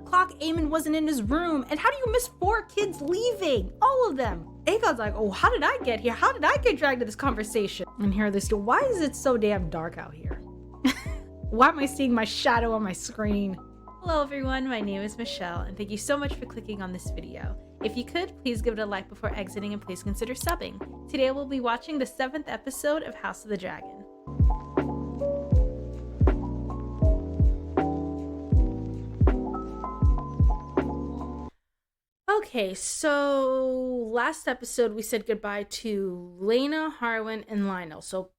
clock Aemond wasn't in his room? And how do you miss 4 kids leaving? All of them. Aegon's like, oh, how did I get here? How did I get dragged to this conversation? And here they go, why is it so damn dark out here? Why am I seeing my shadow on my screen? Hello everyone, my name is Michelle, and thank you so much for clicking on this video. If you could, please give it a like before exiting and please consider subbing. Today we'll be watching the 7th episode of House of the Dragon. Okay, so last episode we said goodbye to Laena, Harwin, and Lionel. So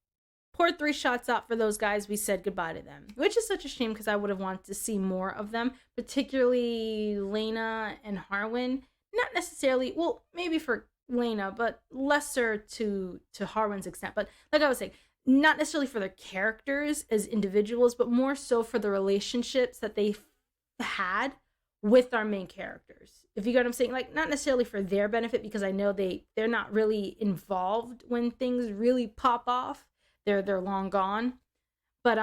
poured 3 shots out for those guys. We said goodbye to them, which is such a shame because I would have wanted to see more of them, particularly Laena and Harwin. Not necessarily, well, maybe for Laena, but lesser to Harwin's extent. But like I was saying, not necessarily for their characters as individuals, but more so for the relationships that they had with our main characters. If you get what I'm saying, like not necessarily for their benefit, because I know they're not really involved when things really pop off. They're long gone. But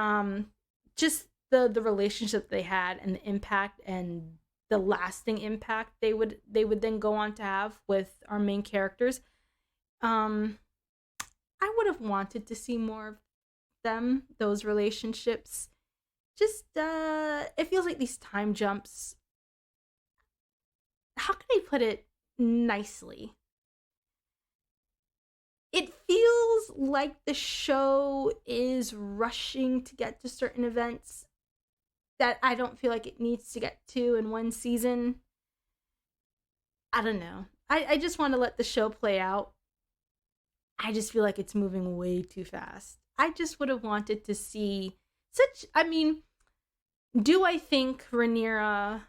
just the relationship they had and the impact and the lasting impact they would then go on to have with our main characters. I would have wanted to see more of them, those relationships. Just it feels like these time jumps, how can I put it nicely? It feels like the show is rushing to get to certain events that I don't feel like it needs to get to in one season. I don't know. I just want to let the show play out. I just feel like it's moving way too fast. I just would have wanted to see do I think Rhaenyra,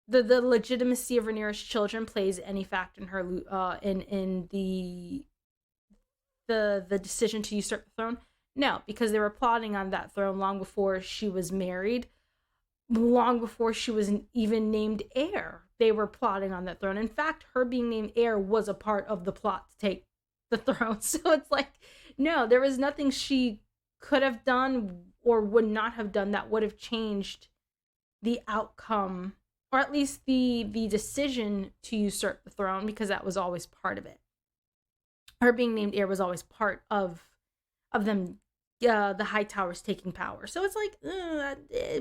the legitimacy of Rhaenyra's children plays any factor in her in the decision to usurp the throne? No, because they were plotting on that throne long before she was married, long before she was even named heir. They were plotting on that throne. In fact, her being named heir was a part of the plot to take the throne. So it's like, no, there was nothing she could have done or would not have done that would have changed the outcome, or at least the decision to usurp the throne, because that was always part of it. Her being named heir was always part of them, the High Towers taking power. So it's like,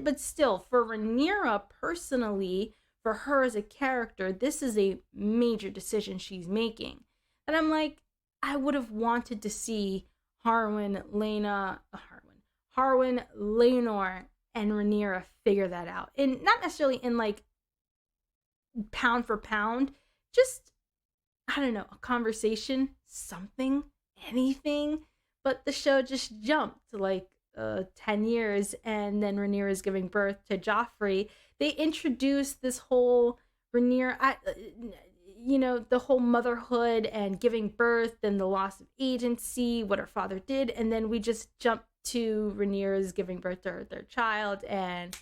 but still, for Rhaenyra personally, for her as a character, this is a major decision she's making. And I'm like, I would have wanted to see Harwin, Laenor, and Rhaenyra figure that out. And not necessarily in like pound for pound, just, I don't know, a conversation, something, anything. But the show just jumped like 10 years, and then Rhaenyra is giving birth to Joffrey. They introduced this whole Rhaenyra, the whole motherhood and giving birth and the loss of agency, what her father did, and then we just jump to Rhaenyra's giving birth to their child, and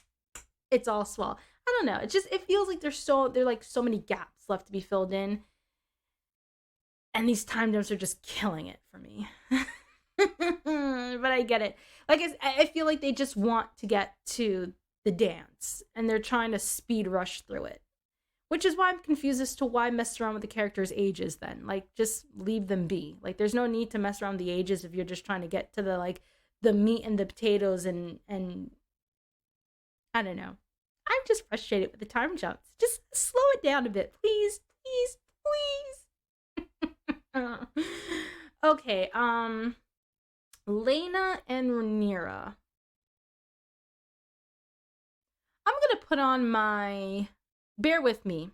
it's all swell. I don't know. It feels like there are like so many gaps left to be filled in, and these time jumps are just killing it for me. But I get it. Like I feel like they just want to get to the dance, and they're trying to speed rush through it, which is why I'm confused as to why mess around with the characters' ages. Then, like, just leave them be. Like, there's no need to mess around the ages if you're just trying to get to the meat and the potatoes and I don't know. I'm just frustrated with the time jumps. Just slow it down a bit, please, please, please. Okay, Laena and Rhaenyra. I'm gonna put on bear with me,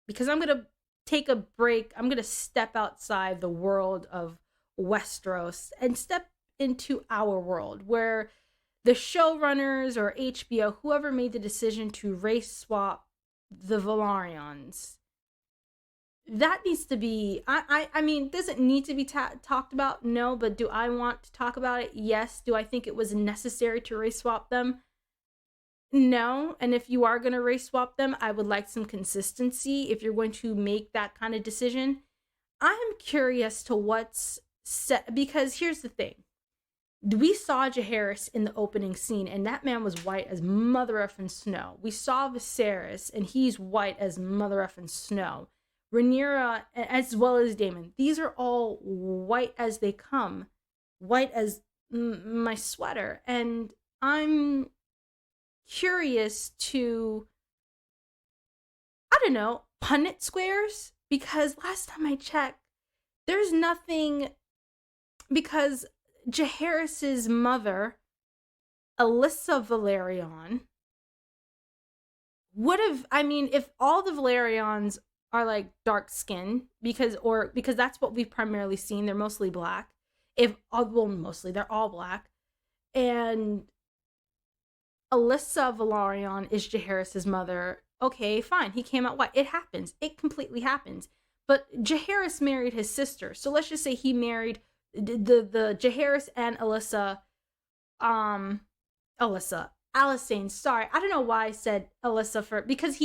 because I'm gonna take a break. I'm gonna step outside the world of Westeros and step into our world, where the showrunners or HBO, whoever made the decision to race swap the Velaryons, that needs to be, I mean, does it need to be talked about? No, but do I want to talk about it? Yes. Do I think it was necessary to race swap them? No. And if you are going to race swap them, I would like some consistency if you're going to make that kind of decision. I'm curious to what's set, because here's the thing. We saw Jaehaerys in the opening scene, and that man was white as mother effing snow. We saw Viserys, and he's white as mother effing snow. Rhaenyra, as well as Daemon, these are all white as they come, white as my sweater. And I'm curious to, I don't know, Punnett squares, because last time I checked, there's nothing, because Jaehaerys' mother, Alyssa Velaryon, would have, I mean, if all the Velaryons are like dark skin, because that's what we've primarily seen, they're mostly black. Mostly, they're all black. And Alyssa Velaryon is Jaehaerys' mother. Okay, fine. He came out white. It happens. It completely happens. But Jaehaerys married his sister. So let's just say he married the Jaehaerys and Alyssa. Alysanne. Sorry, I don't know why I said Alyssa because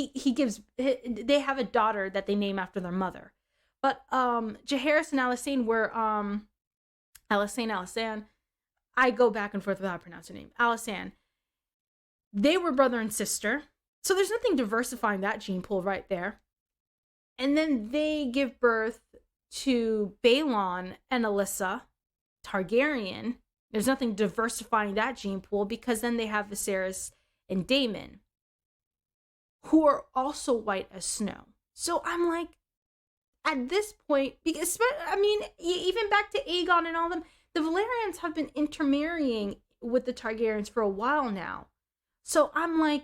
they have a daughter that they name after their mother. But Jaehaerys and Alysanne were Alysanne. I go back and forth with how to pronounce her name. Alysanne. They were brother and sister. So there's nothing diversifying that gene pool right there. And then they give birth to Balon and Alyssa Targaryen. There's nothing diversifying that gene pool, because then they have Viserys and Daemon, who are also white as snow. So I'm like, at this point, because, I mean, even back to Aegon and all them, the Velaryons have been intermarrying with the Targaryens for a while now. So I'm like,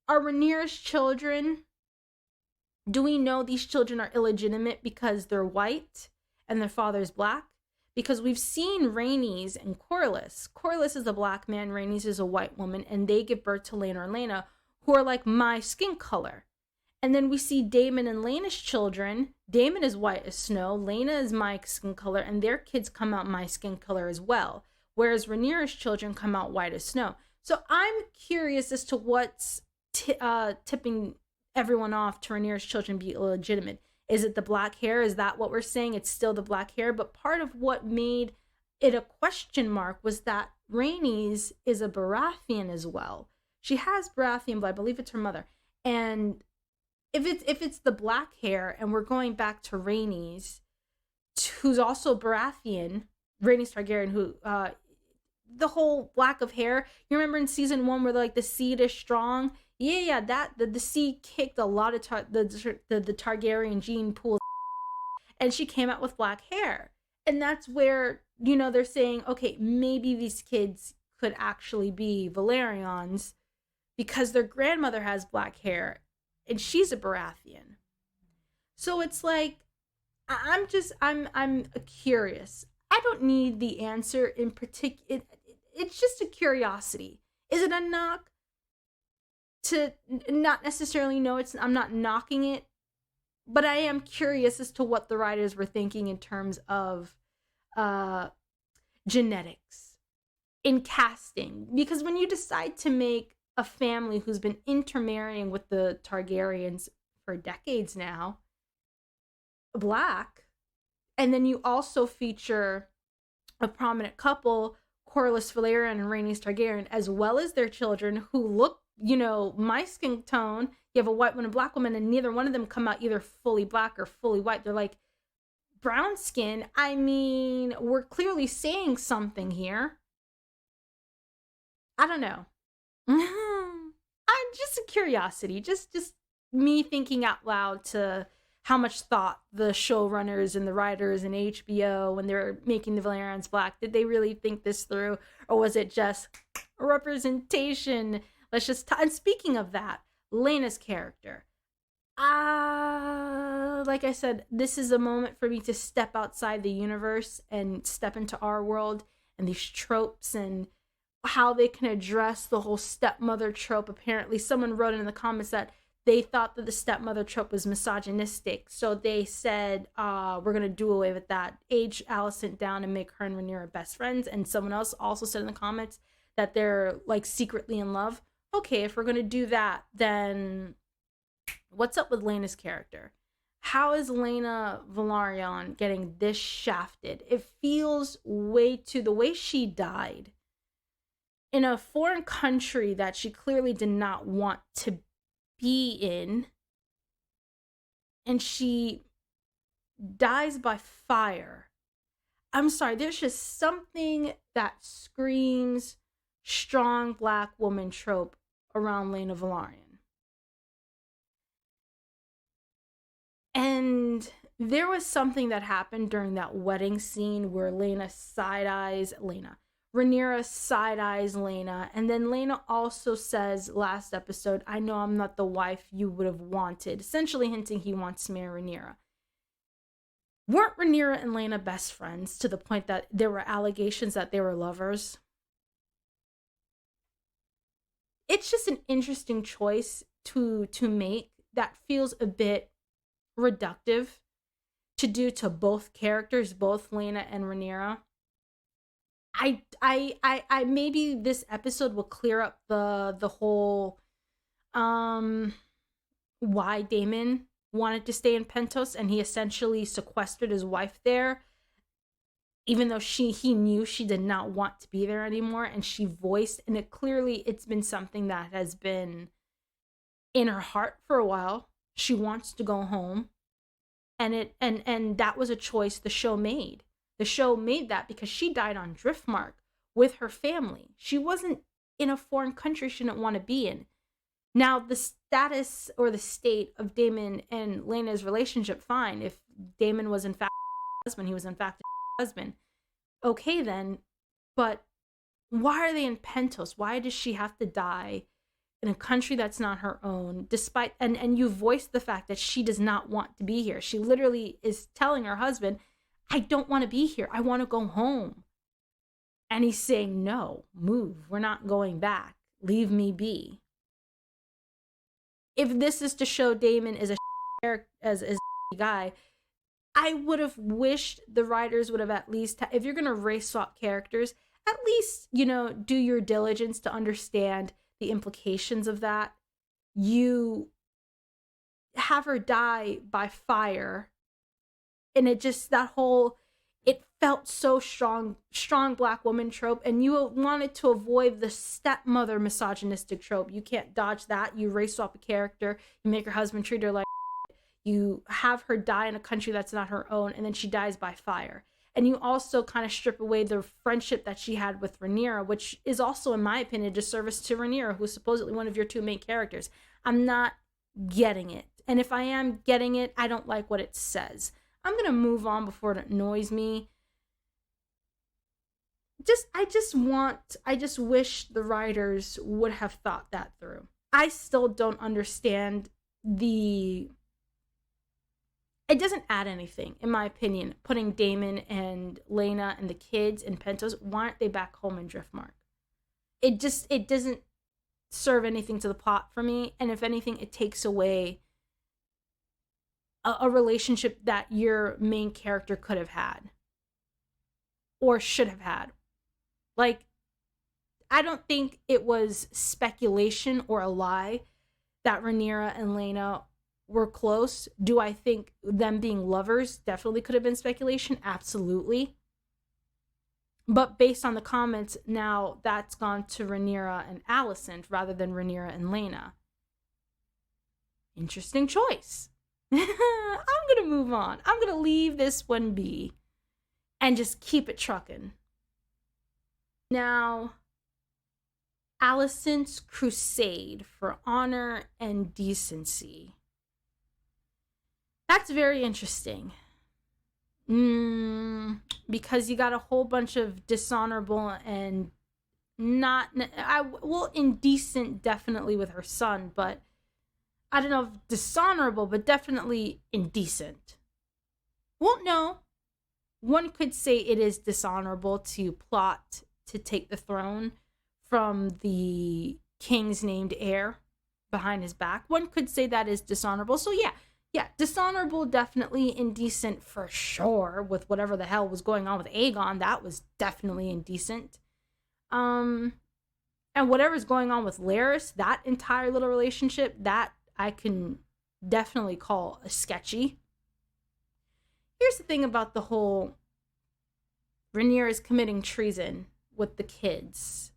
are Rhaenyra's children, do we know these children are illegitimate because they're white and their father's black? Because we've seen Rhaenys and Corlys. Corlys is a black man, Rhaenys is a white woman, and they give birth to Laena or Laena, who are like my skin color. And then we see Daemon and Laena's children. Daemon is white as snow, Laena is my skin color, and their kids come out my skin color as well. Whereas Rhaenyra's children come out white as snow. So I'm curious as to what's tipping everyone off to Rhaenyra's children be illegitimate. Is it the black hair? Is that what we're saying? It's still the black hair. But part of what made it a question mark was that Rhaenys is a Baratheon as well. She has Baratheon blood. I believe it's her mother. And if it's the black hair, and we're going back to Rhaenys, who's also Baratheon, Rhaenys Targaryen, who the whole lack of hair. You remember in season 1 where like the seed is strong? Yeah, that the seed kicked a lot of the Targaryen gene pool, and she came out with black hair. And that's where, they're saying, okay, maybe these kids could actually be Velaryons because their grandmother has black hair and she's a Baratheon. So it's like, I'm curious. I don't need the answer in particular. It's just a curiosity. Is it a knock? To not necessarily know I'm not knocking it, but I am curious as to what the writers were thinking in terms of genetics in casting. Because when you decide to make a family who's been intermarrying with the Targaryens for decades now black, and then you also feature a prominent couple, Corlys Velaryon and Rhaenys Targaryen, as well as their children who look, my skin tone. You have a white woman and a black woman, and neither one of them come out either fully black or fully white. They're like brown skin. I mean, we're clearly saying something here. I don't know. I'm just a curiosity. Just me thinking out loud to how much thought the showrunners and the writers and HBO, when they're making the Velaryons black, did they really think this through? Or was it just a representation? Let's just and speaking of that, Laena's character. Like I said, this is a moment for me to step outside the universe and step into our world and these tropes and how they can address the whole stepmother trope. Apparently, someone wrote in the comments that they thought that the stepmother trope was misogynistic. So they said, we're going to do away with that. Age Alicent down and make her and Rhaenyra best friends. And someone else also said in the comments that they're like secretly in love. Okay, if we're going to do that, then what's up with Laena's character? How is Lena Velaryon getting this shafted? It feels way too, the way she died in a foreign country that she clearly did not want to be in, and she dies by fire. I'm sorry, there's just something that screams strong black woman trope around Lena Velaryon. And there was something that happened during that wedding scene where Rhaenyra side eyes Lena, and then Lena also says last episode, "I know I'm not the wife you would have wanted," essentially hinting he wants to marry Rhaenyra. Weren't Rhaenyra and Lena best friends to the point that there were allegations that they were lovers? It's just an interesting choice to make that feels a bit reductive to do to both characters, both Lena and Rhaenyra. I maybe this episode will clear up the whole why Daemon wanted to stay in Pentos and he essentially sequestered his wife there, even though he knew she did not want to be there anymore, and she voiced, and it's been something that has been in her heart for a while. She wants to go home, and that was a choice the show made. The show made that because she died on Driftmark with her family. She wasn't in a foreign country she didn't want to be in. Now, the status or the state of Daemon and Lena's relationship, fine. If Daemon was in fact a husband, he was in fact a husband. Okay then, but why are they in Pentos? Why does she have to die in a country that's not her own, despite, and you voiced the fact that she does not want to be here. She literally is telling her husband, "I don't want to be here. I want to go home." And he's saying, "No, move. We're not going back. Leave me be." If this is to show Daemon is as a guy, I would have wished the writers would have at least, if you're going to race swap characters, at least, do your diligence to understand the implications of that. You have her die by fire, and it just, it felt so strong black woman trope, and you wanted to avoid the stepmother misogynistic trope. You can't dodge that. You race swap a character, you make her husband treat her like you have her die in a country that's not her own, and then she dies by fire. And you also kind of strip away the friendship that she had with Rhaenyra, which is also, in my opinion, a disservice to Rhaenyra, who's supposedly one of your two main characters. I'm not getting it. And if I am getting it, I don't like what it says. I'm going to move on before it annoys me. I just wish the writers would have thought that through. I still don't understand it doesn't add anything, in my opinion, putting Daemon and Lena and the kids in Pentos. Why aren't they back home in Driftmark? It doesn't serve anything to the plot for me, and if anything, it takes away a relationship that your main character could have had or should have had. Like, I don't think it was speculation or a lie that Rhaenyra and Lena were close. Do I think them being lovers definitely could have been speculation? Absolutely. But based on the comments, now that's gone to Rhaenyra and Alicent rather than Rhaenyra and Lena. Interesting choice. I'm going to move on. I'm going to leave this one be and just keep it trucking. Now, Alicent's crusade for honor and decency. That's very interesting. Because you got a whole bunch of dishonorable and indecent, definitely with her son, but I don't know if dishonorable, but definitely indecent. Well, no. One could say it is dishonorable to plot to take the throne from the king's named heir behind his back. One could say that is dishonorable. So yeah, dishonorable, definitely. Indecent for sure, with whatever the hell was going on with Aegon. That was definitely indecent. And whatever's going on with Larys, that entire little relationship, that I can definitely call a sketchy. here's the thing about the whole Rhaenyra is committing treason with the kids.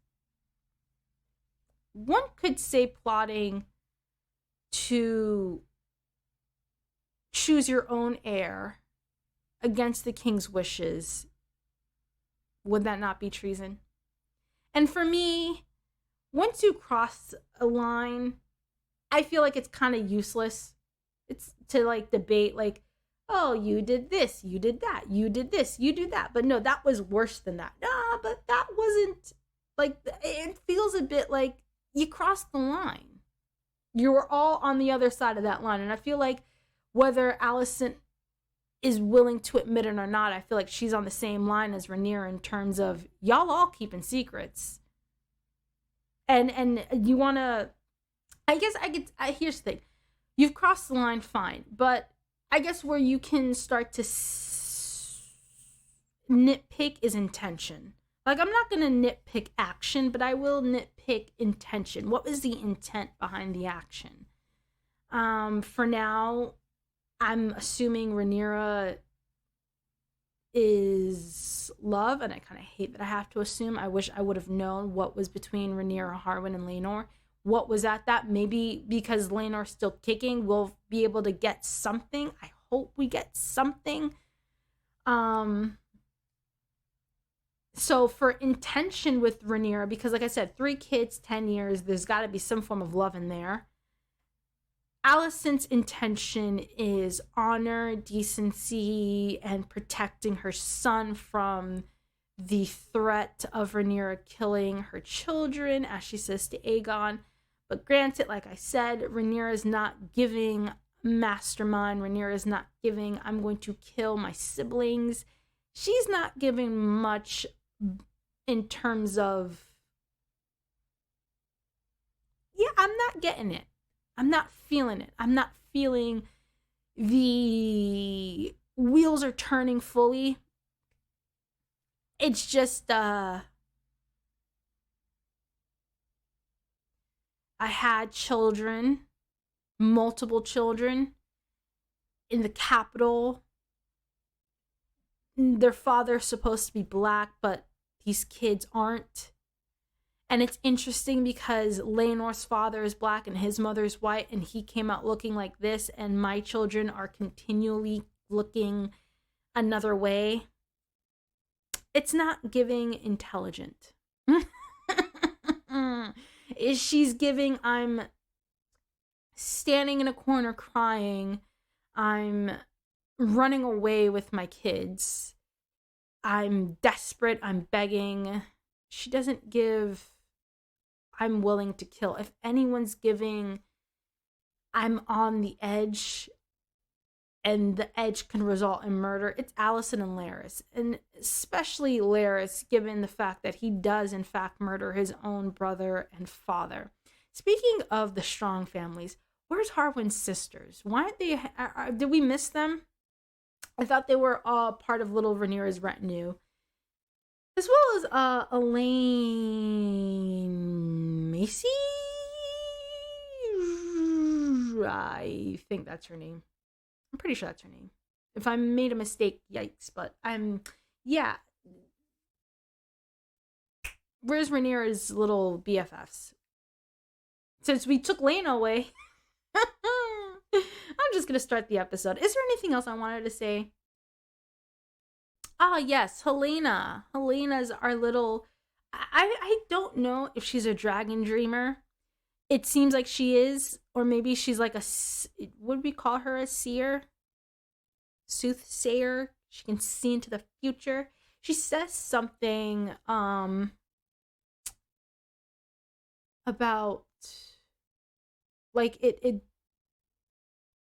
One could say plotting to choose your own heir against the king's wishes. Would that not be treason? And for me, once you cross a line, I feel like it's kind of useless. It's to like debate like, oh, you did this, you did that, you did this, you do that. But no, that was worse than that. Nah, but that wasn't like, it feels a bit like you crossed the line. You were all on the other side of that line. And I feel like whether Alicent is willing to admit it or not, I feel like she's on the same line as Rhaenyra in terms of y'all all keeping secrets. And you want to, I guess here's the thing. You've crossed the line, fine. But I guess where you can start to nitpick is intention. Like, I'm not going to nitpick action, but I will nitpick intention. What was the intent behind the action? For now, I'm assuming Rhaenyra is love, and I kind of hate that I have to assume. I wish I would have known what was between Rhaenyra, Harwin, and Laenor. What was at that? Maybe because Laenor's still kicking, we'll be able to get something. I hope we get something. So for intention with Rhaenyra, because like I said, 3 kids, 10 years, there's got to be some form of love in there. Alicent's intention is honor, decency, and protecting her son from the threat of Rhaenyra killing her children, as she says to Aegon. But granted, like I said, Rhaenyra is not giving mastermind. Rhaenyra is not giving, I'm going to kill my siblings. She's not giving much in terms of, yeah, I'm not getting it. I'm not feeling it. I'm not feeling the wheels are turning fully. It's just, I had children, multiple children in the capital. Their father's supposed to be black, but these kids aren't. And it's interesting because Laenor's father is black and his mother's white, and he came out looking like this, and my children are continually looking another way. It's not giving intelligent. She's giving, I'm standing in a corner crying. I'm running away with my kids. I'm desperate. I'm begging. She doesn't give, I'm willing to kill. If anyone's giving, I'm on the edge, and the edge can result in murder, it's Alicent and Larys. And especially Larys, given the fact that he does, in fact, murder his own brother and father. Speaking of the strong families, where's Harwin's sisters? Why aren't they, did we miss them? I thought they were all part of little Rhaenyra's retinue. As well as Elaine Macy? I think that's her name. I'm pretty sure that's her name. If I made a mistake, yikes. But yeah. Where's Rhaenyra's little BFFs? Since we took Laena away, I'm just going to start the episode. Is there anything else I wanted to say? Ah, yes, Helena. Helena's our little, I don't know if she's a dragon dreamer. It seems like she is, or maybe she's like a, would we call her a seer? Soothsayer. She can see into the future. She says something about like it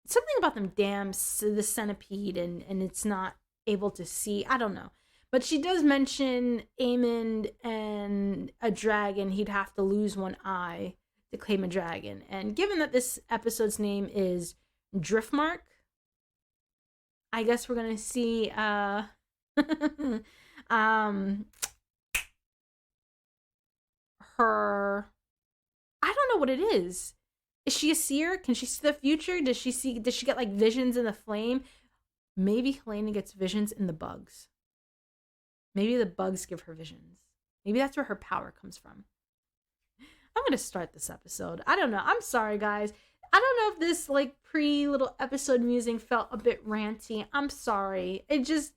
something about them dams the centipede and it's not able to see. I don't know. But she does mention Aemond and a dragon. He'd have to lose one eye to claim a dragon. And given that this episode's name is Driftmark, I guess we're going to see her. I don't know what it is. Is she a seer? Can she see the future? Does she get like visions in the flame? Maybe Helena gets visions in the bugs. Maybe the bugs give her visions. Maybe that's where her power comes from. I'm going to start this episode. I don't know. I'm sorry, guys. I don't know if this like pre-little episode musing felt a bit ranty. I'm sorry. It just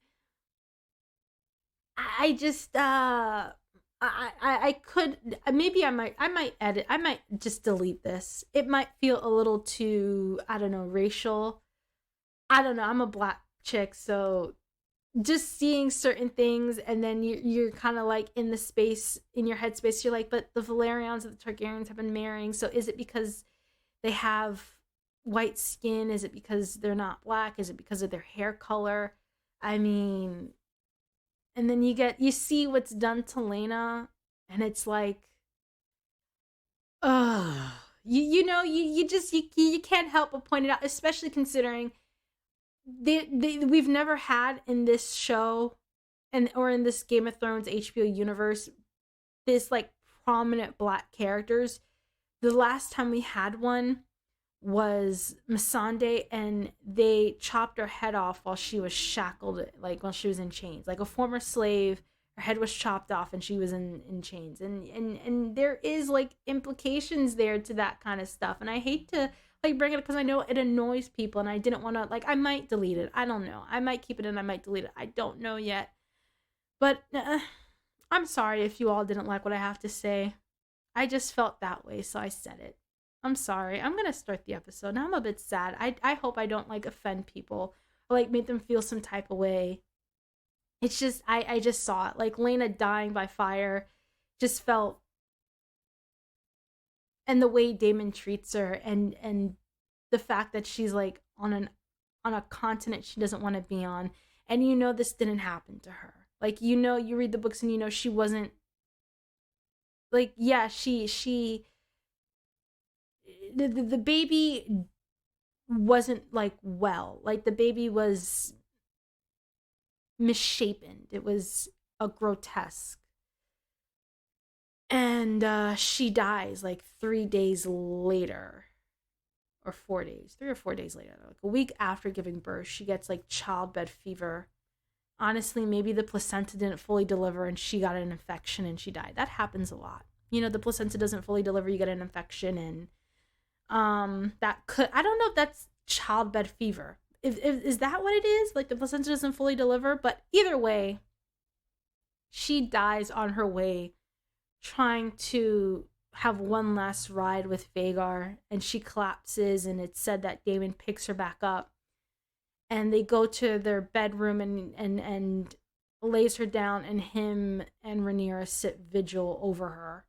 I just I could, maybe I might edit. I might just delete this. It might feel a little too, I don't know, racial. I don't know. I'm a black chick, so just seeing certain things, and then you're kind of like in the space, in your headspace, you're like, but the Valerians and the Targaryens have been marrying, so is it because they have white skin? Is it because they're not black? Is it because of their hair color? I mean, and then you see what's done to Lena, and it's like, ugh. You can't help but point it out, especially considering we've never had in this show or in this Game of Thrones HBO universe this like prominent black characters. The last time we had one was Missandei, and they chopped her head off while she was shackled, like while she was in chains, like a former slave. Her head was chopped off and she was in chains, and there is like implications there to that kind of stuff, and I hate to like bring it up because I know it annoys people, and I didn't want to, like, I might delete it. I don't know. I might keep it in. I might delete it. I don't know yet. But I'm sorry if you all didn't like what I have to say. I just felt that way, so I said it. I'm sorry. I'm gonna start the episode. Now I'm a bit sad. I hope I don't like offend people or like make them feel some type of way. It's just I just saw it. Like Lena dying by fire just felt, and the way Daemon treats her, and the fact that she's like on a continent she doesn't want to be on, and this didn't happen to her. Like, you read the books and she wasn't like, yeah, she the baby wasn't like, well, like the baby was misshapen. It was a grotesque. And she dies like 3 days later, or 4 days, 3 or 4 days later, like a week after giving birth. She gets like childbed fever. Honestly, maybe the placenta didn't fully deliver and she got an infection and she died. That happens a lot. The placenta doesn't fully deliver, you get an infection, and that could, I don't know if that's childbed fever. Is that what it is? Like the placenta doesn't fully deliver, but either way, she dies on her way trying to have one last ride with Vhagar, and she collapses, and it's said that Daemon picks her back up, and they go to their bedroom and lays her down, and him and Rhaenyra sit vigil over her.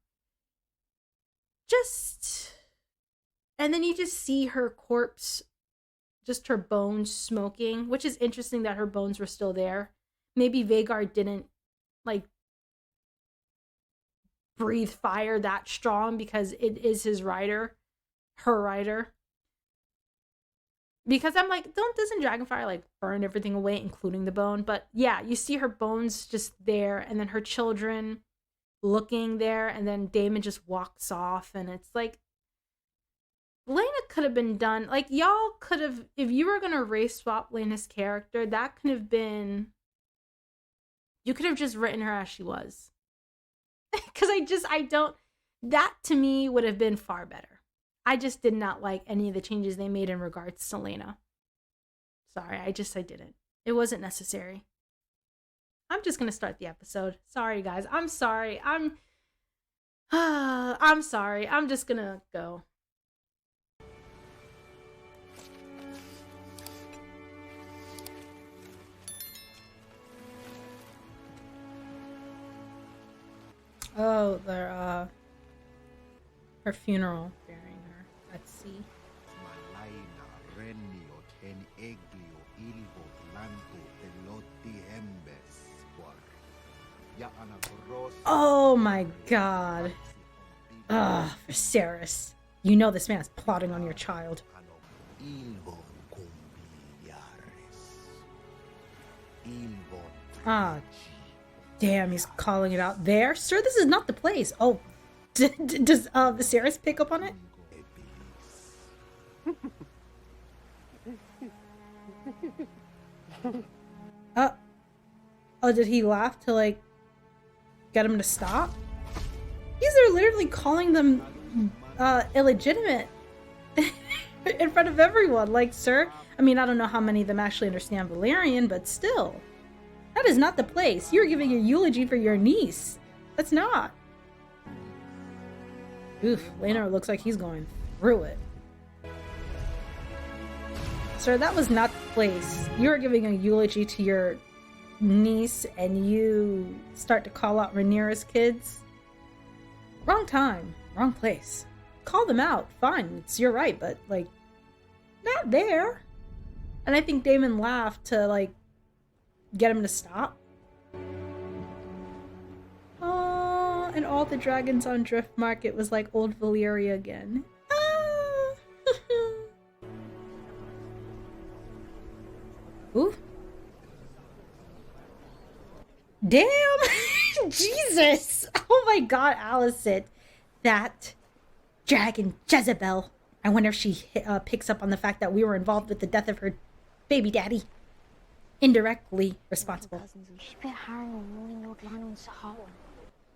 And then you just see her corpse, just her bones smoking, which is interesting that her bones were still there. Maybe Vhagar didn't like breathe fire that strong because it is her rider. Because I'm like, doesn't dragonfire like burn everything away, including the bone? But yeah, you see her bones just there, and then her children looking there, and then Daemon just walks off, and it's like, Lena could have been done. Like, y'all could have, if you were gonna race swap Lena's character, that could have been, you could have just written her as she was. Because that to me would have been far better. I just did not like any of the changes they made in regards to Lena. Sorry, I didn't. It wasn't necessary. I'm just gonna start the episode. Sorry, guys. I'm sorry. I'm sorry. I'm just gonna go. Oh, her funeral, burying her at sea. Oh my god. Ugh, Viserys. You know this man is plotting on your child. Ah, damn, he's calling it out there. Sir, this is not the place. Oh, does Viserys pick up on it? Oh, did he laugh to like get him to stop? These are literally calling them illegitimate in front of everyone. Like, sir, I mean, I don't know how many of them actually understand Valerian, but still, that is not the place. You're giving a eulogy for your niece. That's not. Oof, Laenor looks like he's going through it. Sir, that was not the place. You're giving a eulogy to your niece and you start to call out Rhaenyra's kids. Wrong time, wrong place. Call them out, fine, it's your right, but like, not there. And I think Daemon laughed to like get him to stop. Oh, and all the dragons on Driftmark, it was like old Valyria again. Ah. Ooh. Damn! Jesus! Oh my god, Alicent. That dragon Jezebel. I wonder if she picks up on the fact that we were involved with the death of her baby daddy. Indirectly responsible.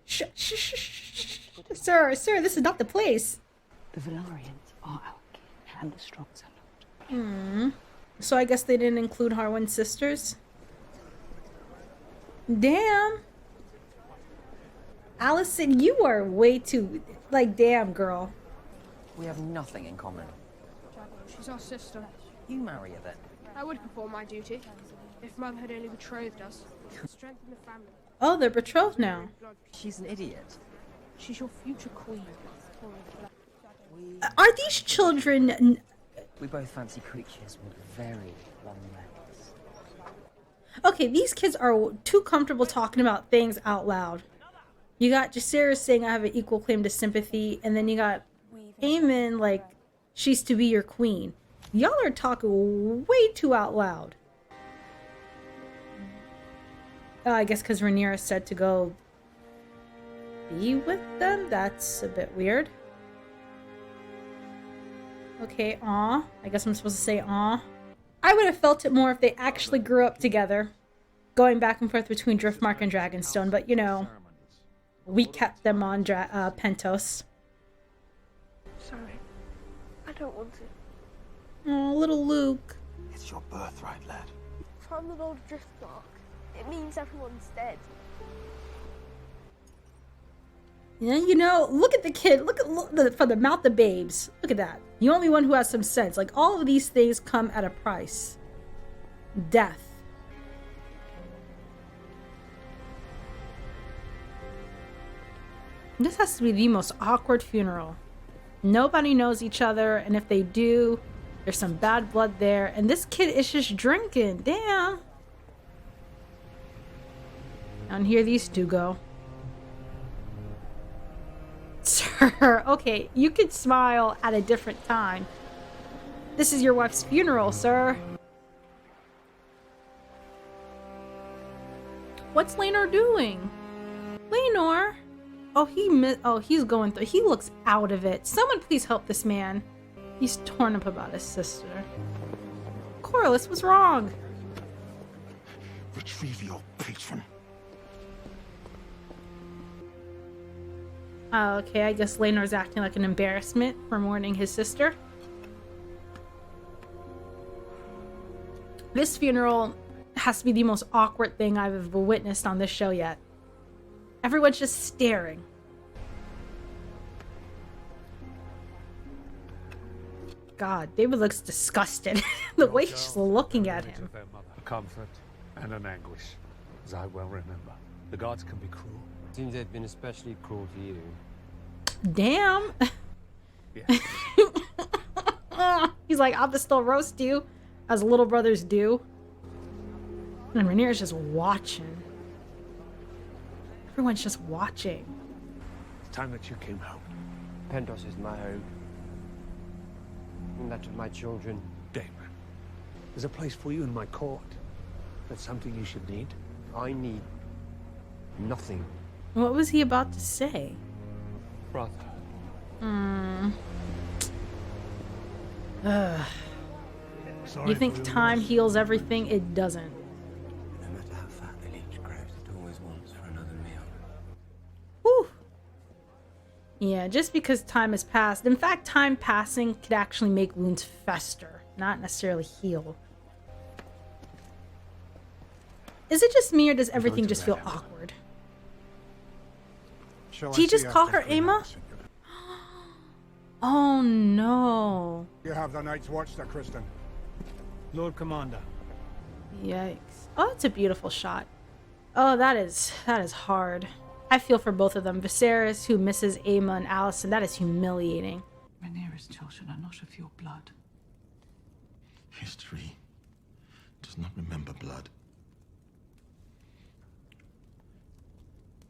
Shh, shh, shh, shh. Sir, this is not the place. The Valarians are our kin, and the Strongs are not. So I guess they didn't include Harwin's sisters? Damn. Alicent, you are way too... like, damn, girl. We have nothing in common. She's our sister. You marry her then. I would perform my duty if Mother had only betrothed us. Strengthen the family. Oh, they're betrothed now. She's an idiot. She's your future queen. Are these children... We both fancy creatures with very long legs. Okay, these kids are too comfortable talking about things out loud. You got Jacaerys saying I have an equal claim to sympathy, and then you got Aemond like she's to be your queen. Y'all are talking way too out loud. I guess because Rhaenyra said to go be with them? That's a bit weird. Okay, aw. I guess I'm supposed to say aw. I would have felt it more if they actually grew up together, going back and forth between Driftmark and Dragonstone, but you know, we kept them on Pentos. Sorry. I don't want to. Oh, little Luke. It's your birthright, lad. From the old Driftmark, it means everyone's dead. Yeah, you know, look at the kid. Look from the mouth of babes. Look at that. The only one who has some sense. Like, all of these things come at a price. Death. This has to be the most awkward funeral. Nobody knows each other, and if they do, there's some bad blood there. And this kid is just drinking. Damn. And here these two go. Sir, okay, you could smile at a different time. This is your wife's funeral, sir. What's Laenor doing? Laenor? Oh, he's going through. He looks out of it. Someone please help this man. He's torn up about his sister. Corlys, what's wrong? Retrieve your patron. Okay, I guess Laenor's acting like an embarrassment for mourning his sister. This funeral has to be the most awkward thing I've ever witnessed on this show yet. Everyone's just staring. God, David looks disgusted. The way she's looking at him. A comfort and an anguish, as I well remember. The gods can be cruel. Seems they've been especially cruel to you. Damn. Yes. He's like, I'll just still roast you, as little brothers do. And Rhaenyra's just watching. Everyone's just watching. It's time that you came home. Pentos is my home. And that of my children. Damon, there's a place for you in my court. That's something you should need. I need nothing. What was he about to say? Brother. Ugh. You think time heals everything? It doesn't. Yeah, just because time has passed. In fact, time passing could actually make wounds fester, not necessarily heal. Is it just me, or does everything just feel awkward? Did he just call her Emma? Oh no. You have the night's watch, Sir Kristen. Lord Commander. Yikes. Oh, it's a beautiful shot. Oh, that is hard. I feel for both of them. Viserys, who misses Aemond, and Alicent, that is humiliating. Rhaenyra's children are not of your blood. History does not remember blood.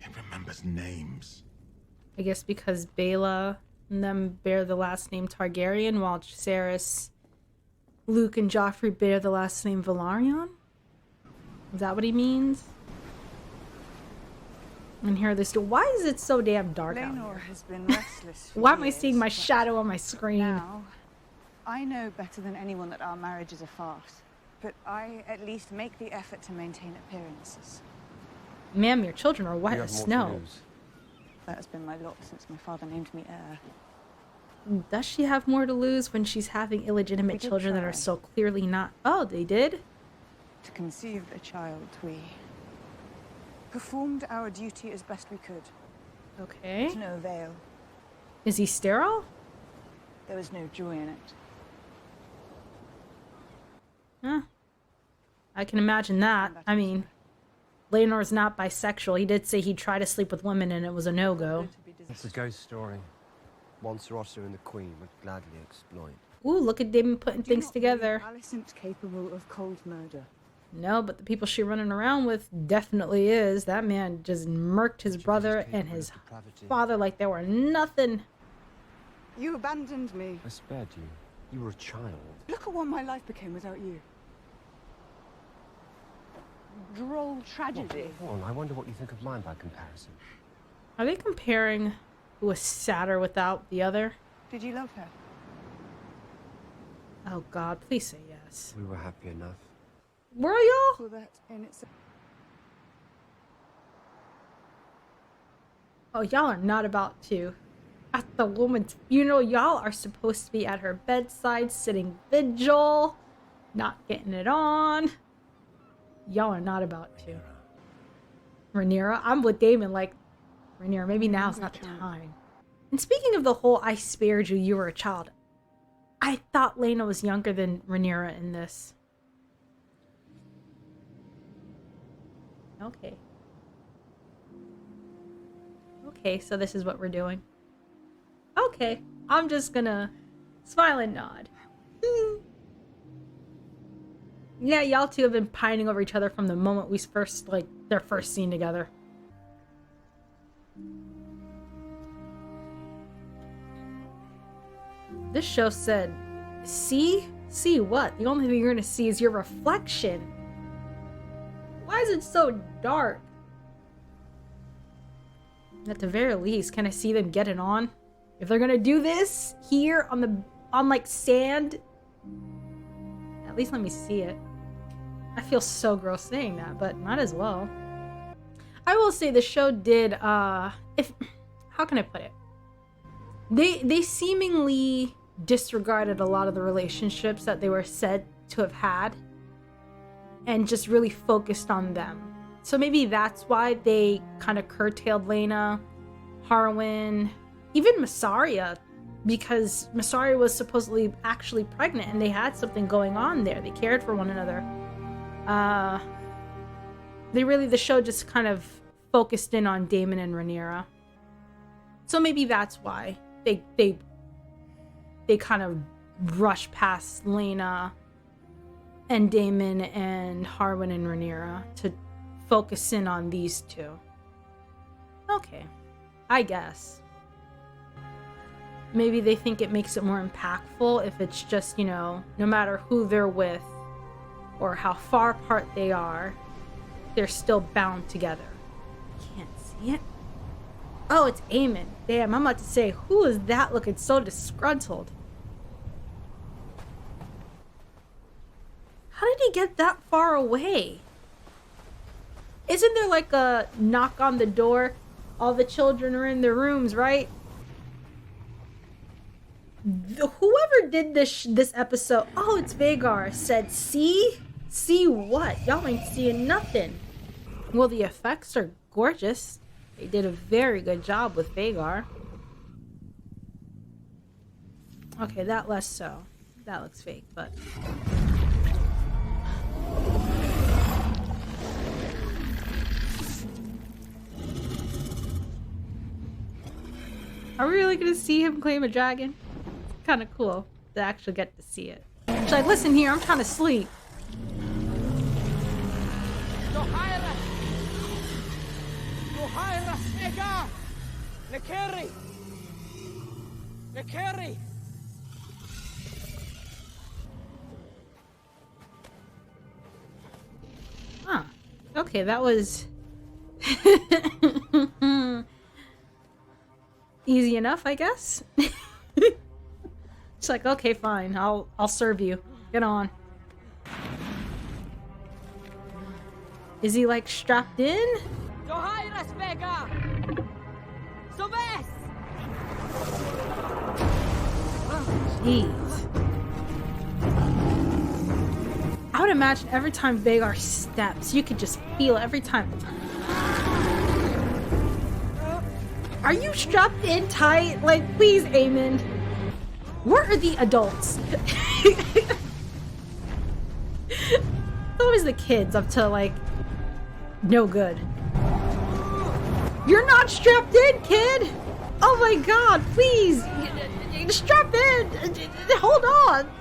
It remembers names. I guess because Baela and them bear the last name Targaryen, while Viserys, Luke, and Joffrey bear the last name Velaryon? Is that what he means? And here this door. Why is it so damn dark out Laenor here? has been restless for Why am I years, seeing my but shadow on my screen? Now, I know better than anyone that our marriage is a farce. But I at least make the effort to maintain appearances. Ma'am, your children are white You as have more to snow. lose. That has been my lot since my father named me heir. Does she have more to lose when she's having illegitimate We did children that are try. so clearly not? Oh, they did? To conceive a child, we performed our duty as best we could. Okay. To no avail. Is he sterile? There was no joy in it. Huh. I can imagine that. I mean, Laenor's not bisexual. He did say he'd try to sleep with women and it was a no-go. It's a ghost story. One Sir Otto and the Queen would gladly exploit. Ooh, look at Damon putting Do things not together. believe Alicent's capable of cold murder. No, but the people she running around with definitely is. That man just murked his She was brother capable and of his depravity. father like they were nothing. You abandoned me. I spared you. You were a child. Look at what my life became without you. Droll tragedy. Well, I wonder what you think of mine by comparison. Are they comparing who was sadder without the other? Did you love her? Oh God, please say yes. We were happy enough. Were y'all? Well, that in itself. Oh, y'all are not about to. At the woman's funeral, y'all are supposed to be at her bedside, sitting vigil, not getting it on. Y'all are not about to. Rhaenyra, I'm with Damon, like, Rhaenyra, maybe now's not the time. And speaking of the whole I spared you, you were a child. I thought Laena was younger than Rhaenyra in this. Okay. Okay, so this is what we're doing. Okay, I'm just gonna smile and nod. Yeah, y'all two have been pining over each other from the moment we first, like, their first scene together. This show said, see? See what? The only thing you're gonna see is your reflection. Why is it so dark? At the very least, can I see them get it on? If they're gonna do this here on like sand, at least let me see it. I feel so gross saying that, but might as well. I will say the show did how can I put it? They seemingly disregarded a lot of the relationships that they were said to have had and just really focused on them. So maybe that's why they kind of curtailed Laena, Harwin, even Mysaria, because Mysaria was supposedly actually pregnant and they had something going on there. They cared for one another. The show just kind of focused in on Daemon and Rhaenyra. So maybe that's why they kind of rushed past Laena and Daemon and Harwin and Rhaenyra to focus in on these two. Okay, I guess. Maybe they think it makes it more impactful if it's just, you know, no matter who they're with or how far apart they are, they're still bound together. Can't see it. Oh, it's Aemond. Damn, I'm about to say, who is that looking so disgruntled? How did he get that far away? Isn't there like a knock on the door? All the children are in their rooms, right? Whoever did this episode, oh, it's Vhagar, said, see? See what? Y'all ain't seeing nothing. Well, the effects are gorgeous. They did a very good job with Vhagar. Okay, that less so. That looks fake, but... Are we really gonna see him claim a dragon? It's kind of cool to actually get to see it. She's like, listen here, I'm trying to sleep. Huh. Okay, that was... easy enough, I guess. It's like, okay, fine, I'll serve you. Get on. Is he like strapped in? Jeez. I would imagine every time Vhagar steps, you could just feel it every time. Are you strapped in tight? Like, please, Aemond. Where are the adults? Always the kids up to, like, no good. You're not strapped in, kid! Oh my god, please! Strap in! Hold on!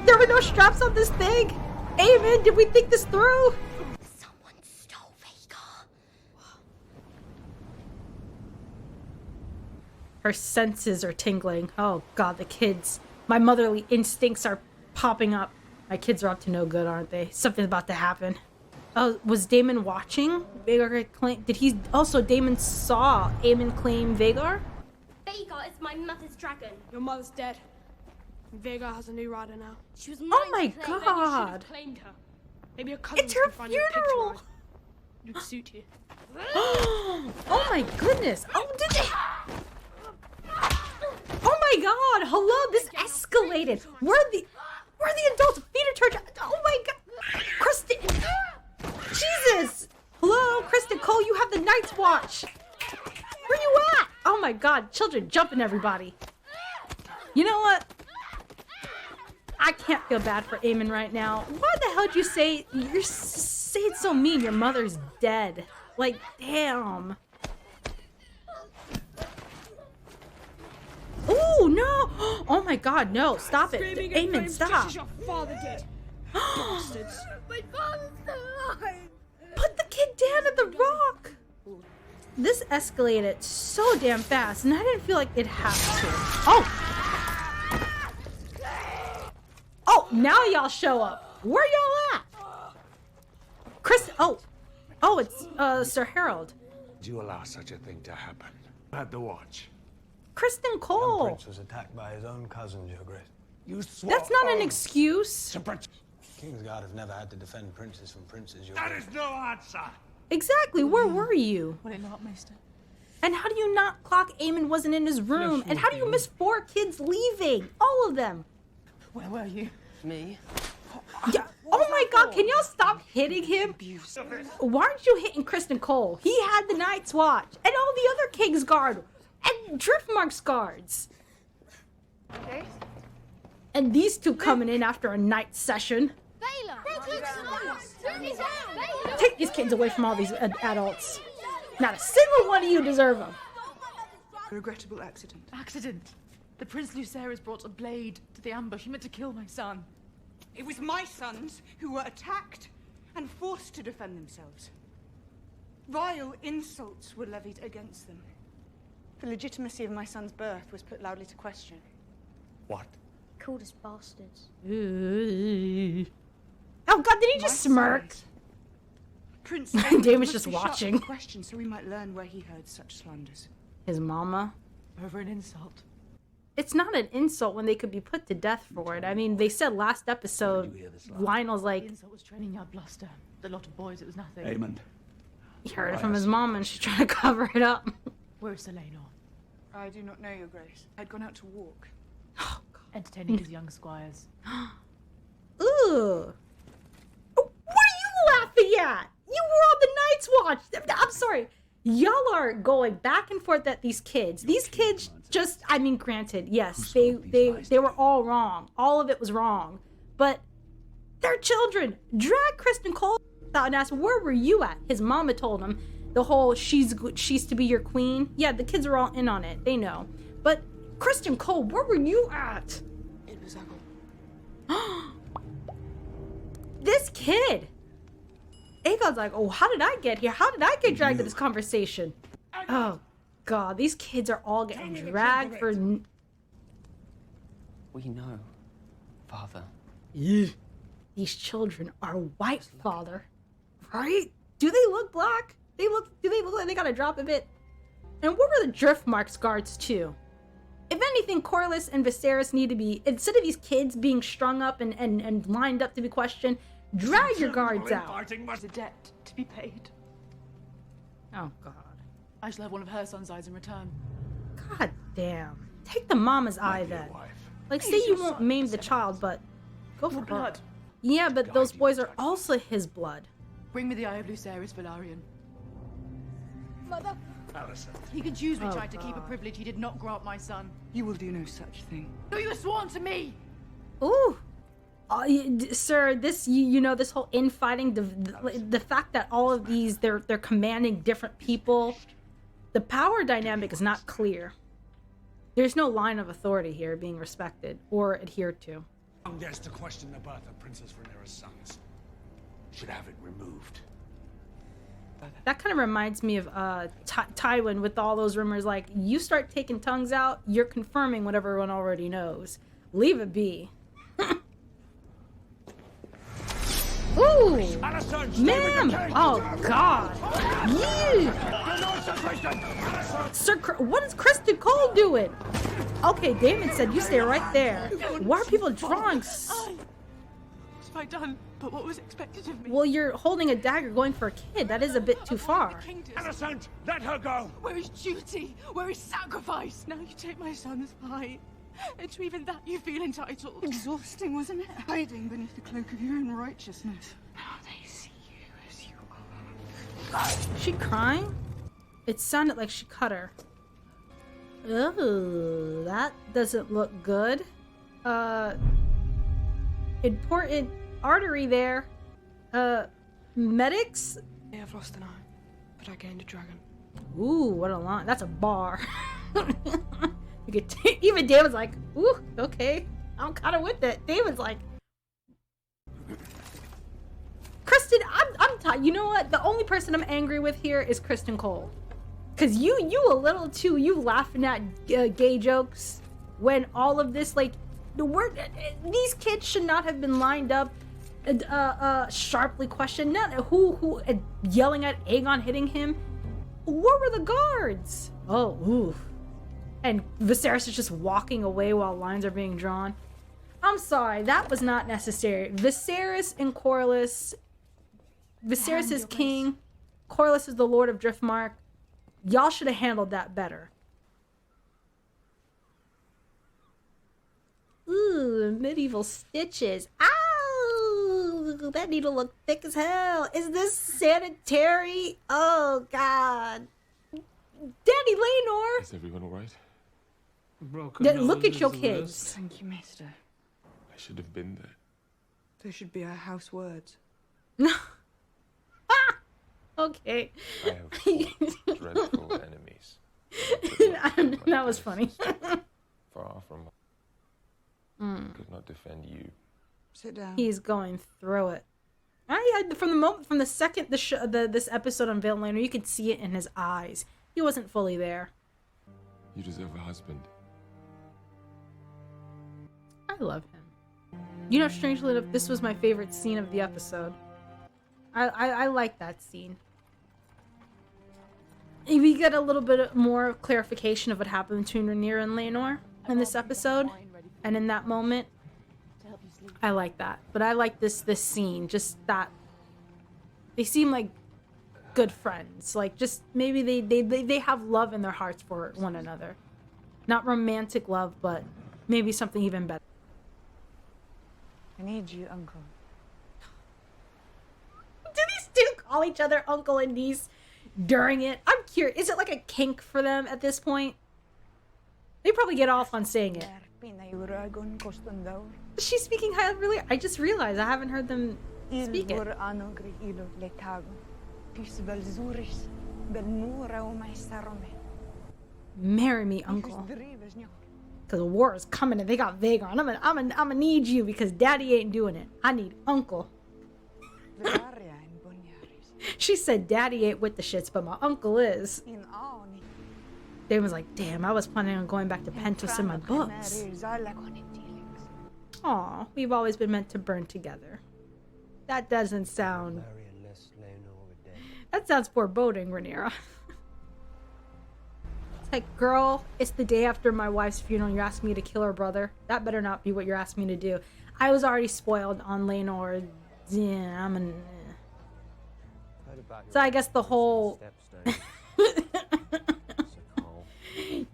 There were no straps on this thing! Aemond, did we think this through? Someone stole Vhagar. Her senses are tingling. Oh god, the kids. My motherly instincts are popping up. My kids are up to no good, aren't they? Something's about to happen. Oh, was Daemon watching? Vhagar claim... Did he... Also, Daemon saw Aemond claim Vhagar? Vhagar is my mother's dragon. Your mother's dead. Vhagar has a new rider now. She was mine Oh my to claim. Maybe you should god! have claimed her. Maybe your cousins It's her could find you a pig to funeral! ride. It would suit you. Oh my goodness! Oh, did they... Oh my god! Hello, this escalated! Where are the adults? Feed her church! Oh my god! Kristen! Jesus! Hello, Kristen Cole, you have the Night's Watch! Where you at? Oh my god, children jumping everybody. You know what? I can't feel bad for Aemond right now. Why the hell did you say... You're say it so mean, your mother's dead. Like, damn. Oh no! Oh my god, no! Stop it! Screaming in Aemond, flames just stop! as your father did. Bastards. My father's still alive. Put the kid down at the rock! This escalated so damn fast, and I didn't feel like it had to. Oh! Oh, now y'all show up. Where y'all at? Chris, oh, it's Sir Harold. Did you allow such a thing to happen? I had the watch. Kristen The Cole. prince was attacked by his own cousins, Your Grace. You swore That's not an oath excuse. to protect- Kingsguard have never had to defend princes from princes, Your That Grace. is no answer. Exactly, where were you? Will it not, Maester? And how do you not clock Aemond wasn't in his room? And how do you miss 4 kids leaving? All of them. Where were you? Me? Yeah. Oh my god, can y'all stop hitting him? Why aren't you hitting Kristen Cole? He had the Night's Watch. And all the other Kingsguard. And Driftmark's guards. Okay. And these two coming in after a night session. Take these kids away from all these adults. Not a single one of you deserve them. Regrettable accident. Accident? The Prince Lucerys brought a blade to the ambush. He meant to kill my son. It was my sons who were attacked and forced to defend themselves. Vile insults were levied against them. The legitimacy of my son's birth was put loudly to question. What? Called us bastards. Ooh. Oh god, did he just smirk? Prince Damon's must just be sharp watching. to question so we might learn where he heard such slanders. His mama. Over an insult. It's not an insult when they could be put to death for it. I mean, they said last episode, Lionel's The like, insult was training yard bluster. The lot of boys, it was nothing. Aemond. he heard it from his mom and she's trying to cover it up. Where's Selena? I do not know, Your Grace. I'd gone out to walk. Oh, God. Entertaining his young squires. Ooh. What are you laughing at? You were on the Night's Watch. I'm sorry. Y'all are going back and forth at these kids. These kids just, I mean, granted, yes, they were all wrong. All of it was wrong. But they're children. Drag Kristen Cole out and ask, where were you at? His mama told him the whole she's to be your queen. Yeah, the kids are all in on it. They know. But Kristen Cole, where were you at? It was Aemond. This kid. Aegon's like, oh, how did I get here? How did I get dragged to this conversation? Oh, God, these kids are all getting dragged for... We know, Father. These children are white, Father. Right? Do they look black? Do they look like they gotta drop a bit? And what were the Driftmark's guards, too? If anything, Corlys and Viserys need to be, instead of these kids being strung up and lined up to be questioned, drag your guards out. There's a debt to be paid. Oh, God. I shall have one of her son's eyes in return. God damn. Take the mama's eye then. Like, say you won't maim the child, but go for Your her. blood. Yeah, but those boys are also his blood. Bring me the eye of Lucerys Velaryon. Mother. He can choose which Oh, eye to keep a God. privilege he did not grant my son. You will do no such thing. No, you have sworn to me! Ooh. Sir, this you know, this whole infighting, the fact that all of these they're commanding different people, the power dynamic is not clear. There's no line of authority here being respected or adhered to. Dares to question the birth of Princess Rhaenyra's sons. Should have it removed. That kind of reminds me of Tywin with all those rumors. Like, you start taking tongues out, you're confirming what everyone already knows. Leave it be. Ooh, ma'am! Oh God! Sir, what is Kristen Cole doing? Okay, Damon said you stay right there. Why are people drawing? What have I done but what was expected of me? Well, you're holding a dagger going for a kid. That is a bit too far. Innocent! Let her go! Where is duty? Where is sacrifice? Now you take my son's eye. And to even that you feel entitled. Exhausting, wasn't it? Hiding beneath the cloak of your own righteousness. Now they see you as you are. She crying? It sounded like she cut her. Ooh, that doesn't look good. Important artery there. Medics? I have lost an eye, but I gained a dragon. Ooh, what a line. That's a bar. You could even David's like, ooh, okay. I'm kind of with it. David's like, Kristen, I'm tired. You know what? The only person I'm angry with here is Kristen Cole. Cause you a little too, you laughing at gay jokes when all of this, like, these kids should not have been lined up, sharply questioned. Not who yelling at Aegon hitting him. Where were the guards? Oh, ooh. And Viserys is just walking away while lines are being drawn. I'm sorry, that was not necessary. Viserys and Corlys. Viserys is king. Corlys is the Lord of Driftmark. Y'all should have handled that better. Ooh, medieval stitches. Ow! That needle look thick as hell. Is this sanitary? Oh, God. Daddy Laenor! Is everyone alright? Look at your kids. Thank you, mister. I should have been there. Those should be our house words. Okay. I have fought dreadful enemies. That was funny. Far from could not defend you. Sit down. He's going through it. From the second this episode on Vale Laner, you could see it in his eyes. He wasn't fully there. You deserve a husband. I love him. You know, strangely enough, this was my favorite scene of the episode. I like that scene. We get a little bit more clarification of what happened between Rhaenyra and Laenor in this episode, and in that moment, I like that. But I like this scene, just that they seem like good friends. Like, just maybe they have love in their hearts for one another. Not romantic love, but maybe something even better. I need you, Uncle. Do these two call each other uncle and niece during it? I'm curious. Is it like a kink for them at this point? They probably get off on saying it. She's speaking high really. I just realized I haven't heard them speak it. Marry me, uncle. Because war is coming and they got Vagar. And I'm gonna need you because daddy ain't doing it. I need uncle. She said daddy ain't with the shits, but my uncle is. Damon's like, damn, I was planning on going back to Pentos in my books. Aw, we've always been meant to burn together. That doesn't sound... That sounds foreboding, Rhaenyra. It's like, girl, it's the day after my wife's funeral. You're asking me to kill her brother. That better not be what you're asking me to do. I was already spoiled on Laenor. Yeah, So I guess the whole...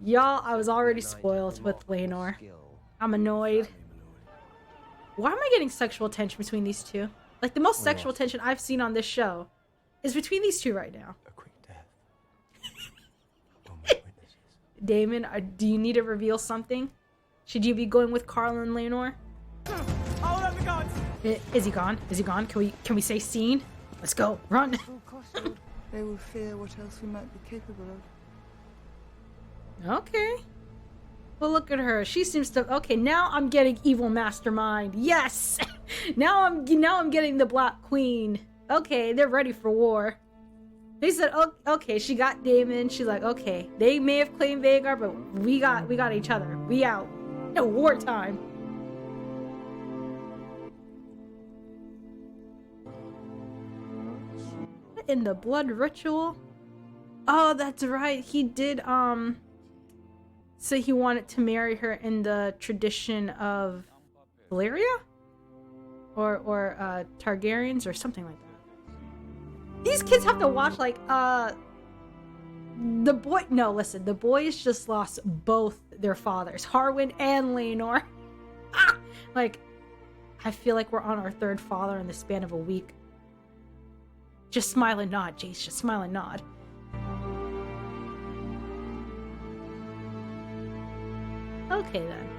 Y'all, I was already spoiled with Laenor. I'm annoyed. Why am I getting sexual tension between these two? Like, the most sexual tension I've seen on this show is between these two right now. A quick death. Daemon, do you need to reveal something? Should you be going with Carl and Laenor? Hold up the guns! Is he gone? Is he gone? Can we say scene? Let's go. Run. They will fear what else we might be capable of. Okay. Well, look at her. She seems to... Okay, now I'm getting evil mastermind. Yes! now I'm getting the Black Queen. Okay, they're ready for war. They said, oh, okay, she got Daemon. She's like, okay, they may have claimed Vagar, but we got each other. We out. No, wartime. In the blood ritual? Oh, that's right. He did, so he wanted to marry her in the tradition of Valyria? Or Targaryens or something like that. These kids have to watch, like, the boys just lost both their fathers, Harwin and Laenor. Like, I feel like we're on our third father in the span of a week. Just smile and nod, Jace, just smile and nod. Okay, then.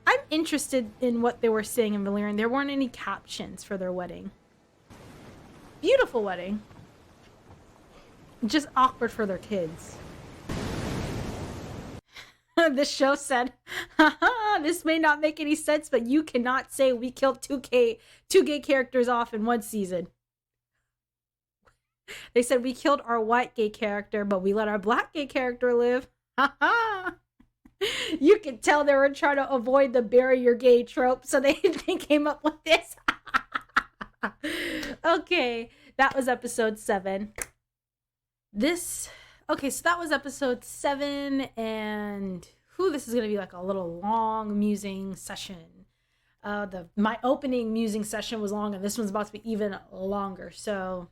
I'm interested in what they were saying in Valyrian. There weren't any captions for their wedding. Beautiful wedding. Just awkward for their kids. This show said, haha, this may not make any sense, but you cannot say we killed two gay characters off in one season. They said we killed our white gay character, but we let our black gay character live. Haha. You could tell they were trying to avoid the bury your gay trope, so they came up with this. Okay, that was episode 7. Okay, so that was episode 7, and this is gonna be like a little long musing session. My opening musing session was long, and this one's about to be even longer, so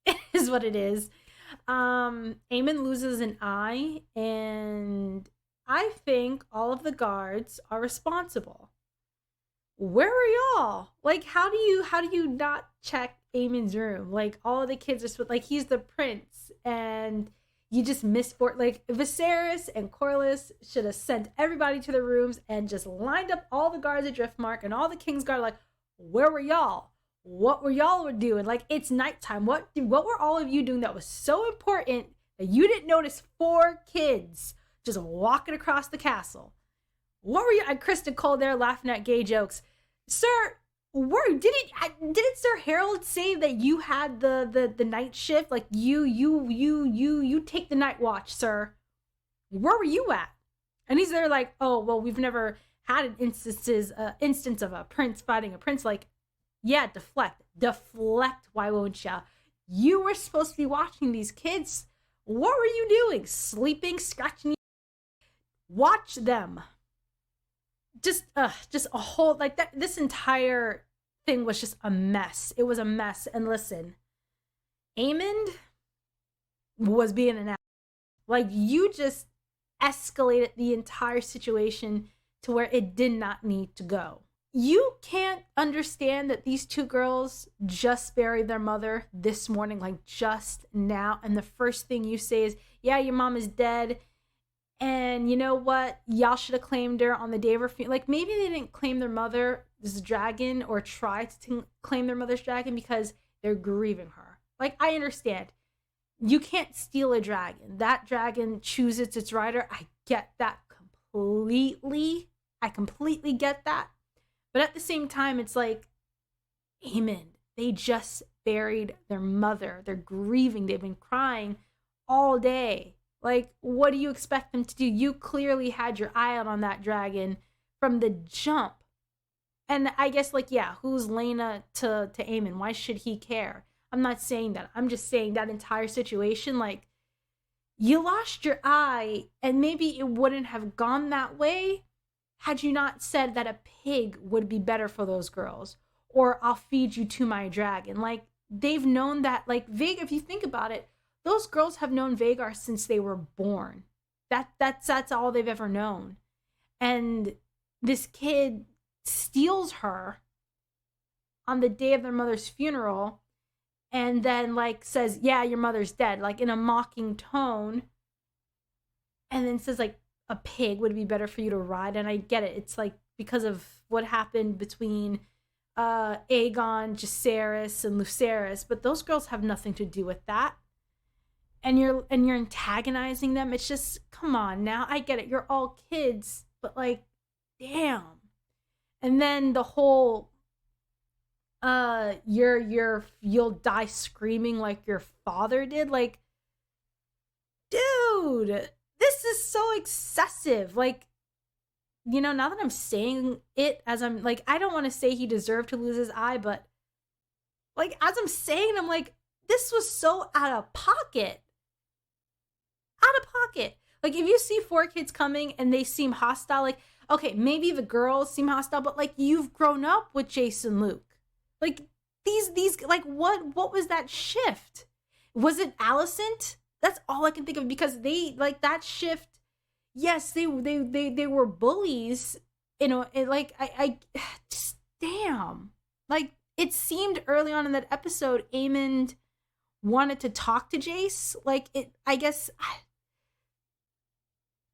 it is what it is. Aemond loses an eye, and I think all of the guards are responsible. Where are y'all? Like, how do you not check Aemond's room? Like, all of the kids are like, he's the prince, and you just missed like Viserys and Corlys should have sent everybody to their rooms and just lined up all the guards at Driftmark and all the Kingsguard. Like, where were y'all? What were y'all doing? Like, it's nighttime. What were all of you doing that was so important that you didn't notice 4 kids just walking across the castle? What were you? And Kristen Cole there laughing at gay jokes. Sir, didn't Sir Harold say that you had the night shift? Like, you take the night watch, sir. Where were you at? And he's there like, oh, well, we've never had an instance of a prince fighting a prince. Like, yeah, deflect, why won't ya? You were supposed to be watching these kids. What were you doing? Sleeping, scratching? Watch them. Just a whole, like, that. This entire thing was just a mess. It was a mess. And listen, Aemond was being an ass. Like, you just escalated the entire situation to where it did not need to go. You can't understand that these two girls just buried their mother this morning, like just now, and the first thing you say is, yeah, your mom is dead, and you know what, y'all should have claimed her on the day of her funeral. Like, maybe they didn't claim their mother's dragon or try to claim their mother's dragon because they're grieving her. Like, I understand. You can't steal a dragon. That dragon chooses its rider. I get that completely. I completely get that. But at the same time, it's like, Aemond, they just buried their mother. They're grieving. They've been crying all day. Like, what do you expect them to do? You clearly had your eye out on that dragon from the jump. And I guess, like, yeah, who's Laena to Aemond? Why should he care? I'm not saying that. I'm just saying that entire situation, like, you lost your eye, and maybe it wouldn't have gone that way had you not said that a pig would be better for those girls, or I'll feed you to my dragon. Like, they've known that, like, if you think about it, those girls have known Vhagar since they were born. That's all they've ever known. And this kid steals her on the day of their mother's funeral, and then, like, says, yeah, your mother's dead, like, in a mocking tone, and then says, like, a pig would be better for you to ride. And I get it. It's, like, because of what happened between Aegon, Jacaerys, and Lucerys, but those girls have nothing to do with that. And you're antagonizing them. It's just, come on now. I get it. You're all kids, but, like, damn. And then the whole you'll die screaming like your father did. Like, dude, this is so excessive. Like, you know, now that I'm saying it, as I'm like, I don't want to say he deserved to lose his eye, but, like, as I'm saying, I'm like, this was so out of pocket. Out of pocket. Like, if you see 4 kids coming and they seem hostile, like, okay, maybe the girls seem hostile, but, like, you've grown up with Jason Luke. Like, these like, what was that shift? Was it Alicent? That's all I can think of, because they, like, that shift, yes, they were bullies, you know, like, I just, damn. Like, it seemed early on in that episode, Aemond wanted to talk to Jace. Like, I guess,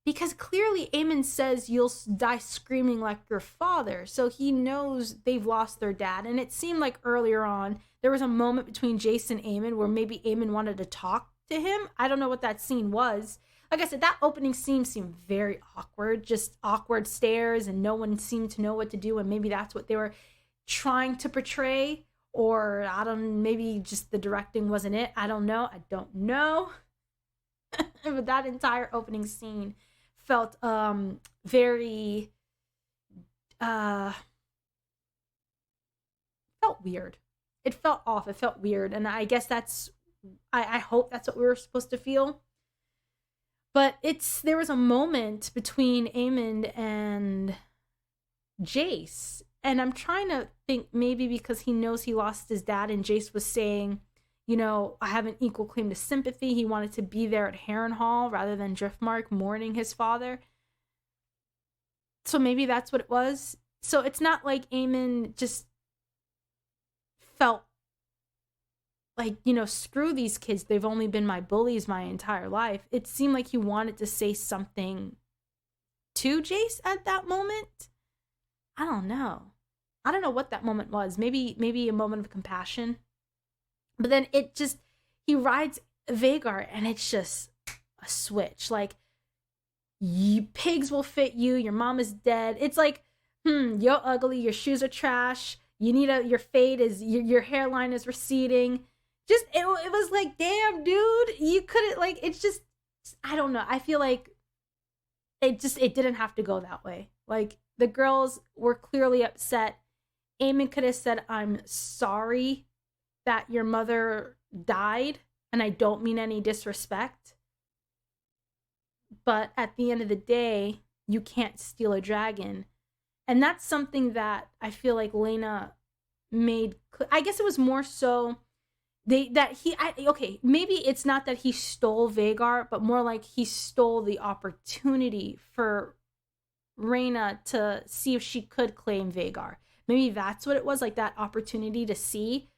because clearly Aemond says you'll die screaming like your father. So he knows they've lost their dad. And it seemed like earlier on, there was a moment between Jace and Aemond where maybe Aemond wanted to talk to him. I don't know what that scene was. Like I said, that opening scene seemed very awkward. Just awkward stares, and no one seemed to know what to do. And maybe that's what they were trying to portray. Or, maybe just the directing wasn't it. I don't know. But that entire opening scene felt very felt weird. It felt off. It felt weird. And I guess I hope that's what we were supposed to feel. But there was a moment between Aemond and Jace, and I'm trying to think, maybe because he knows he lost his dad, and Jace was saying, you know, I have an equal claim to sympathy. He wanted to be there at Harrenhal rather than Driftmark mourning his father. So maybe that's what it was. So it's not like Aemond just felt like, you know, screw these kids. They've only been my bullies my entire life. It seemed like he wanted to say something to Jace at that moment. I don't know. I don't know what that moment was. Maybe a moment of compassion. But then he rides Vhagar, and it's just a switch. Like, you pigs will fit you. Your mom is dead. It's like, you're ugly. Your shoes are trash. Your fade is, your hairline is receding. Just, it was like, damn, dude. You couldn't, like, it's just, I don't know. I feel like it didn't have to go that way. Like, the girls were clearly upset. Aemond could have said, I'm sorry that your mother died, and I don't mean any disrespect. But at the end of the day, you can't steal a dragon. And that's something that I feel like Laena made. I guess it was more so, Okay, maybe it's not that he stole Vhagar, but more like he stole the opportunity for Rhaena to see if she could claim Vhagar. Maybe that's what it was, like that opportunity to see.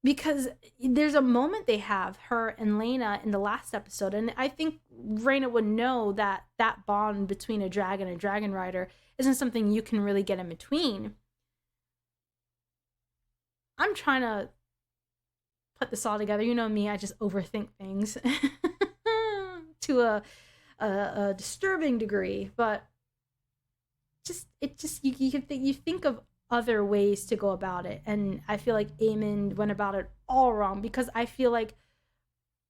Because there's a moment they have, her and Laena, in the last episode, and I think Rhaena would know that that bond between a dragon and a dragon rider isn't something you can really get in between. I'm trying to put this all together. You know me, I just overthink things to a disturbing degree, but you think of other ways to go about it, and I feel like Aemond went about it all wrong, because I feel like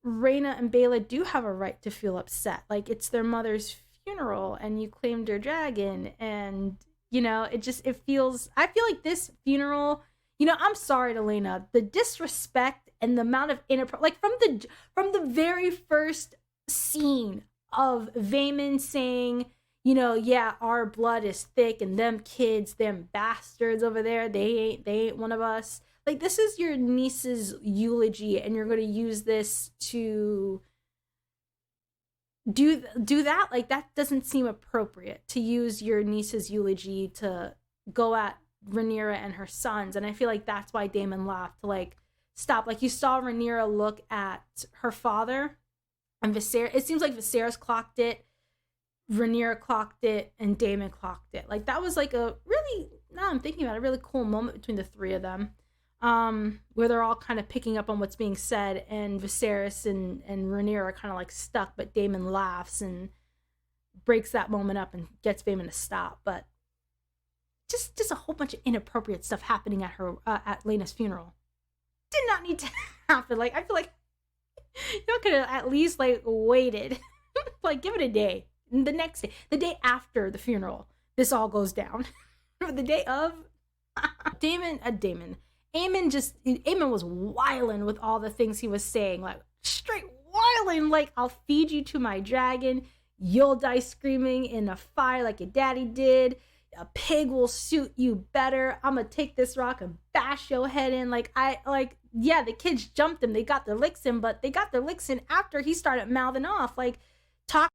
Rhaena and Baela do have a right to feel upset. Like, it's their mother's funeral and you claimed her dragon, and it feels, I feel like this funeral, I'm sorry to Laena, the disrespect and the amount of like from the very first scene of Vaemond saying, yeah, our blood is thick, and them kids, them bastards over there, they ain't one of us. Like, this is your niece's eulogy, and you're going to use this to do that? Like, that doesn't seem appropriate, to use your niece's eulogy to go at Rhaenyra and her sons. And I feel like that's why Daemon laughed, to like stop. Like, you saw Rhaenyra look at her father, and Viserys, it seems like Viserys clocked it, Rhaenyra clocked it, and Daemon clocked it. Like, that was like a really, now I'm thinking about it, a really cool moment between the three of them, where they're all kind of picking up on what's being said, and Viserys and Rhaenyra are kind of like stuck, but Daemon laughs and breaks that moment up and gets Daemon to stop. But just a whole bunch of inappropriate stuff happening at her at Laena's funeral. Did not need to happen. Like, I feel like you could have at least like waited, like give it a day. The next day, the day after the funeral, this all goes down. The day of, Aemond was wilding with all the things he was saying, like straight wilding, like, I'll feed you to my dragon, you'll die screaming in a fire like your daddy did, a pig will suit you better, I'm gonna take this rock and bash your head in. Yeah, the kids jumped him, they got their licks in, but they got their licks in after he started mouthing off, like, talk,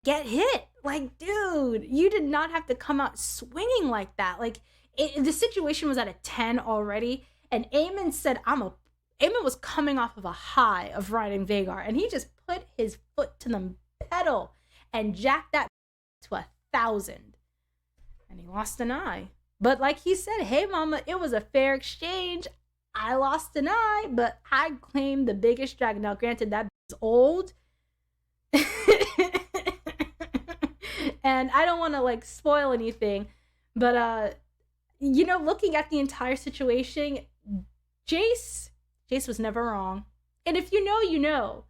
get hit. Like, dude, you did not have to come out swinging like that. Like, the situation was at a 10 already, and Aemond said, Aemond was coming off of a high of riding Vhagar, and he just put his foot to the pedal and jacked that to 1,000. And he lost an eye. But like he said, hey, mama, it was a fair exchange. I lost an eye, but I claimed the biggest dragon. Now, granted, that is old. And I don't want to like spoil anything, but looking at the entire situation, Jace was never wrong. And if you know,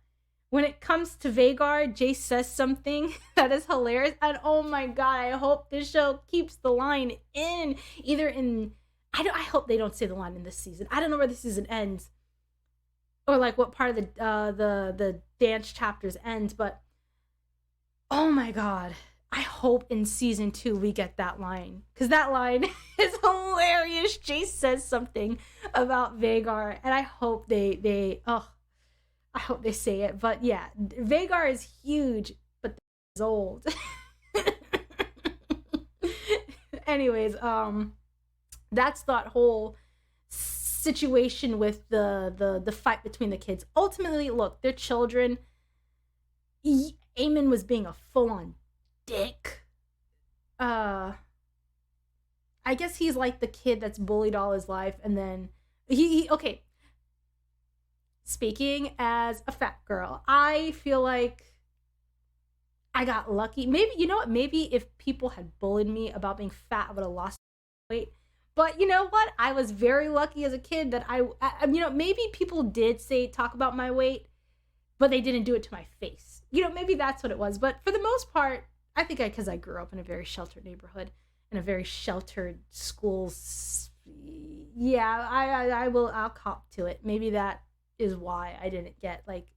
when it comes to Vhagar, Jace says something that is hilarious, and oh my god, I hope this show keeps the line in, I hope they don't say the line in this season. I don't know where the season ends, or like what part of the dance chapters ends, but oh my god, I hope in season 2 we get that line, because that line is hilarious. Jace says something about Vhagar, and I hope I hope they say it. But yeah, Vhagar is huge, but is old. Anyways, that's that whole situation with the fight between the kids. Ultimately, look, they're children. Aemond was being a full-on dick. I guess he's like the kid that's bullied all his life, and then okay. Speaking as a fat girl, I feel like I got lucky. Maybe, you know what? Maybe if people had bullied me about being fat, I would have lost weight. But you know what? I was very lucky as a kid that I maybe people did talk about my weight, but they didn't do it to my face. Maybe that's what it was. But for the most part, I think because I grew up in a very sheltered neighborhood, in a very sheltered schools. Yeah, I'll cop to it. Maybe that is why I didn't get like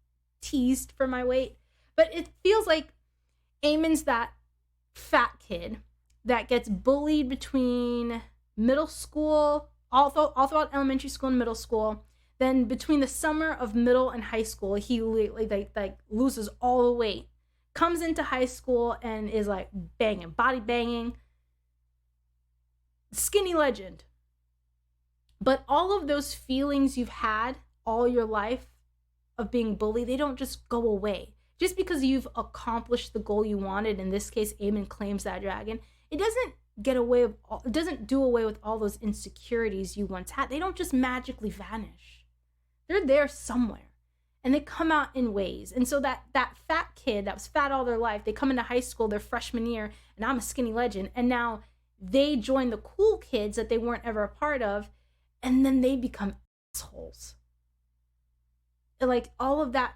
teased for my weight. But it feels like Aemond's that fat kid that gets bullied between middle school, all throughout elementary school and middle school, Then between the summer of middle and high school, he like loses all the weight, comes into high school and is like banging, body banging, skinny legend. But all of those feelings you've had all your life of being bullied, they don't just go away. Just because you've accomplished the goal you wanted, in this case, Aemond claims that dragon, it doesn't it doesn't do away with all those insecurities you once had. They don't just magically vanish. They're there somewhere. And they come out in ways. And so that fat kid that was fat all their life, they come into high school, their freshman year, and I'm a skinny legend. And now they join the cool kids that they weren't ever a part of, and then they become assholes. Like all of that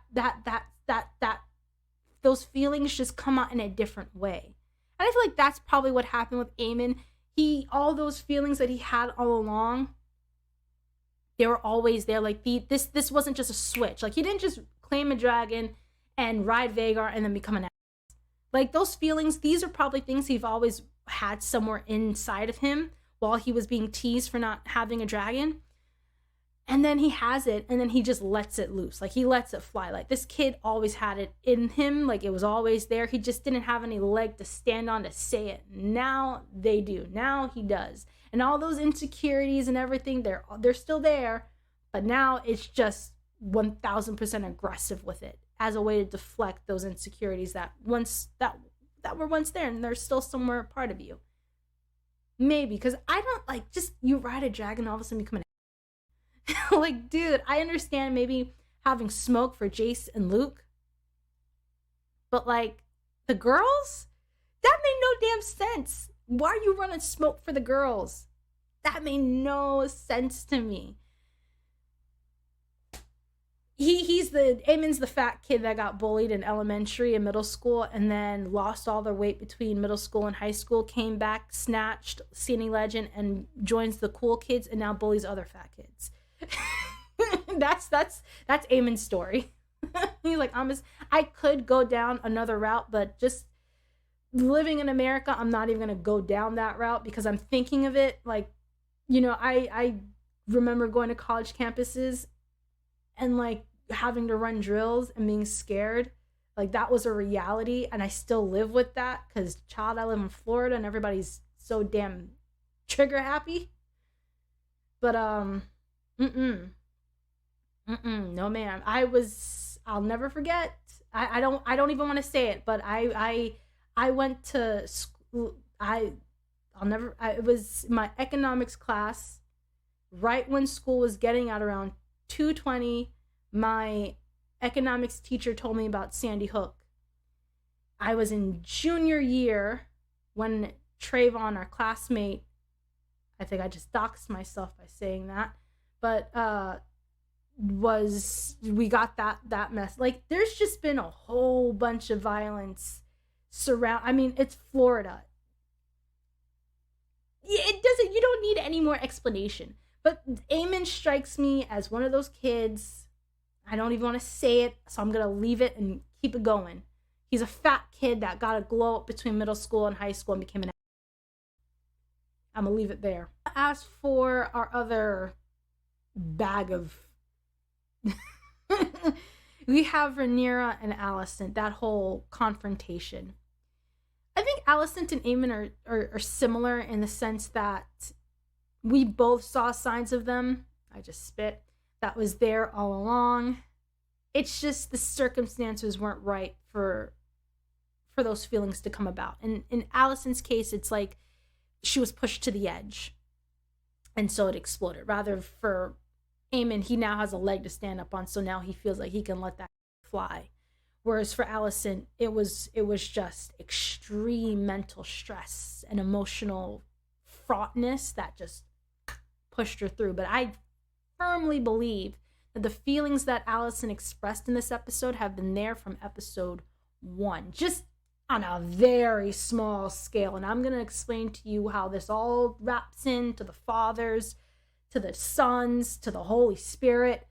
those feelings just come out in a different way. And I feel like that's probably what happened with Aemond. All those feelings that he had all along, they were always there. Like this wasn't just a switch. Like he didn't just claim a dragon and ride Vhagar and then become an ass. Like those feelings, these are probably things he's always had somewhere inside of him while he was being teased for not having a dragon. And then he has it, and then he just lets it loose. Like, he lets it fly. Like, this kid always had it in him. Like, it was always there. He just didn't have any leg to stand on to say it. Now they do. Now he does. And all those insecurities and everything, they're still there. But now it's just 1,000% aggressive with it as a way to deflect those insecurities that were once there, and they're still somewhere a part of you. Maybe, because I don't, like, just you ride a dragon, all of a sudden you come in. Like, dude, I understand maybe having smoke for Jace and Luke, but like the girls, that made no damn sense. Why are you running smoke for the girls? That made no sense to me. Aemond's the fat kid that got bullied in elementary and middle school, and then lost all their weight between middle school and high school, came back, snatched, skinny legend, and joins the cool kids, and now bullies other fat kids. that's Aemond's story. He's like, I could go down another route, but just living in America, I'm not even gonna go down that route because I'm thinking of it like, you know, I remember going to college campuses and like having to run drills and being scared. Like that was a reality, and I still live with that because I live in Florida and everybody's so damn trigger happy. But no ma'am. I'll never forget. I don't even want to say it, but I went to school. It was my economics class right when school was getting out around 2:20. My economics teacher told me about Sandy Hook. I was in junior year when Trayvon, our classmate, I think I just doxed myself by saying that, but we got that mess. Like, there's just been a whole bunch of violence it's Florida. You don't need any more explanation. But Aemond strikes me as one of those kids. I don't even want to say it, so I'm gonna leave it and keep it going. He's a fat kid that got a glow up between middle school and high school and became an. I'm gonna leave it there. As for our other bag of, we have Rhaenyra and Alicent. That whole confrontation. I think Alicent and Aemond are similar in the sense that we both saw signs of them. I just spit. That was there all along. It's just the circumstances weren't right for those feelings to come about. And in Alicent's case, it's like she was pushed to the edge, and so it exploded. Rather, for Aemond, he now has a leg to stand up on, so now he feels like he can let that fly. Whereas for Alicent, it was just extreme mental stress and emotional fraughtness that just pushed her through. But I firmly believe that the feelings that Alicent expressed in this episode have been there from episode 1, just on a very small scale. And I'm going to explain to you how this all wraps into the fathers, to the sons, to the Holy Spirit.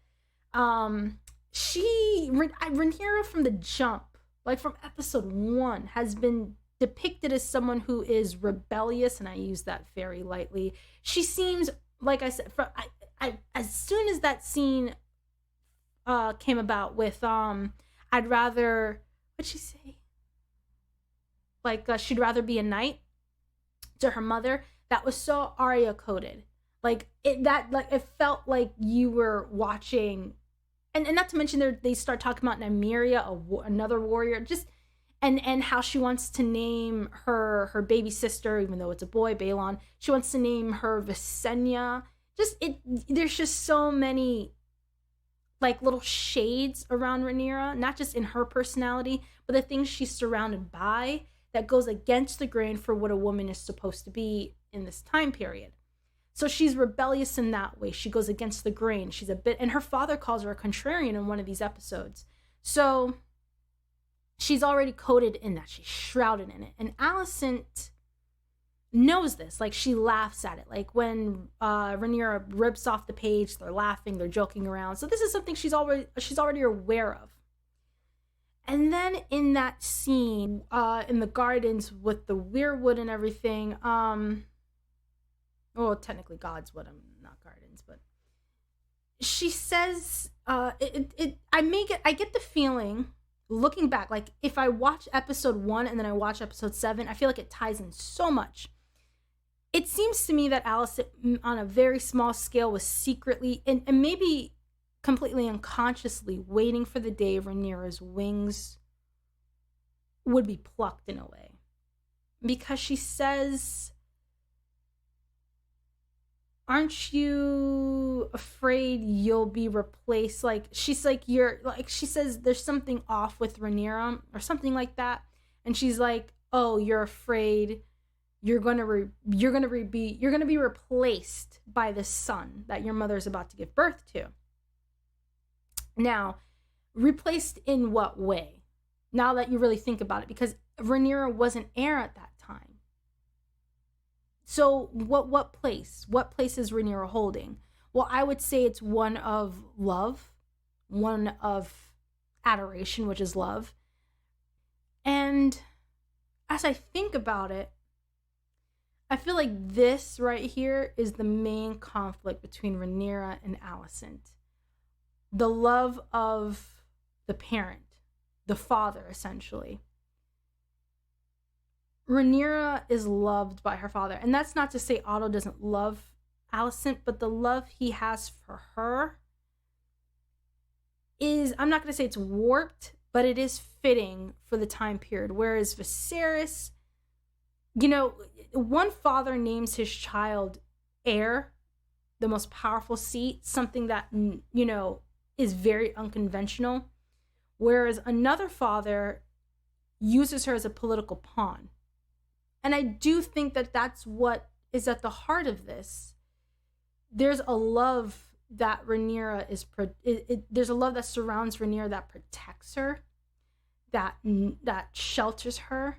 Rhaenyra from the jump, like from episode 1, has been depicted as someone who is rebellious, and I use that very lightly. She seems, like I said, as soon as that scene came about with I'd rather, what'd she say? Like she'd rather be a knight to her mother. That was so Arya coded. Like it felt like you were watching, and not to mention they start talking about Nymeria, another warrior, just and how she wants to name her baby sister, even though it's a boy, Balon. She wants to name her Visenya. There's just so many like little shades around Rhaenyra, not just in her personality, but the things she's surrounded by that goes against the grain for what a woman is supposed to be in this time period. So she's rebellious in that way. She goes against the grain. She's a bit, and her father calls her a contrarian in one of these episodes. So she's already coded in that. She's shrouded in it. And Alicent knows this. Like, she laughs at it. Like when Rhaenyra rips off the page, they're laughing, they're joking around. So this is something she's already aware of. And then in that scene in the gardens with the weirwood and everything, well, technically Godswood, not gardens, but she says, I get the feeling, looking back, like if I watch episode 1 and then I watch episode 7, I feel like it ties in so much. It seems to me that Alicent, on a very small scale, was secretly and maybe completely unconsciously waiting for the day Rhaenyra's wings would be plucked in a way. Because she says, aren't you afraid you'll be replaced? Like, she's like, she says there's something off with Rhaenyra or something like that. And she's like, oh, you're afraid you're going to be replaced by the son that your mother's about to give birth to. Now, replaced in what way? Now that you really think about it, because Rhaenyra was an heir at that time. So what place? What place is Rhaenyra holding? Well, I would say it's one of love, one of adoration, which is love. And as I think about it, I feel like this right here is the main conflict between Rhaenyra and Alicent. The love of the parent, the father, essentially. Rhaenyra is loved by her father. And that's not to say Otto doesn't love Alicent, but the love he has for her is, I'm not going to say it's warped, but it is fitting for the time period. Whereas Viserys, one father names his child heir, the most powerful seat, something that, is very unconventional. Whereas another father uses her as a political pawn. And I do think that that's what is at the heart of this. There's a love that Rhaenyra there's a love that surrounds Rhaenyra, that protects her, that shelters her.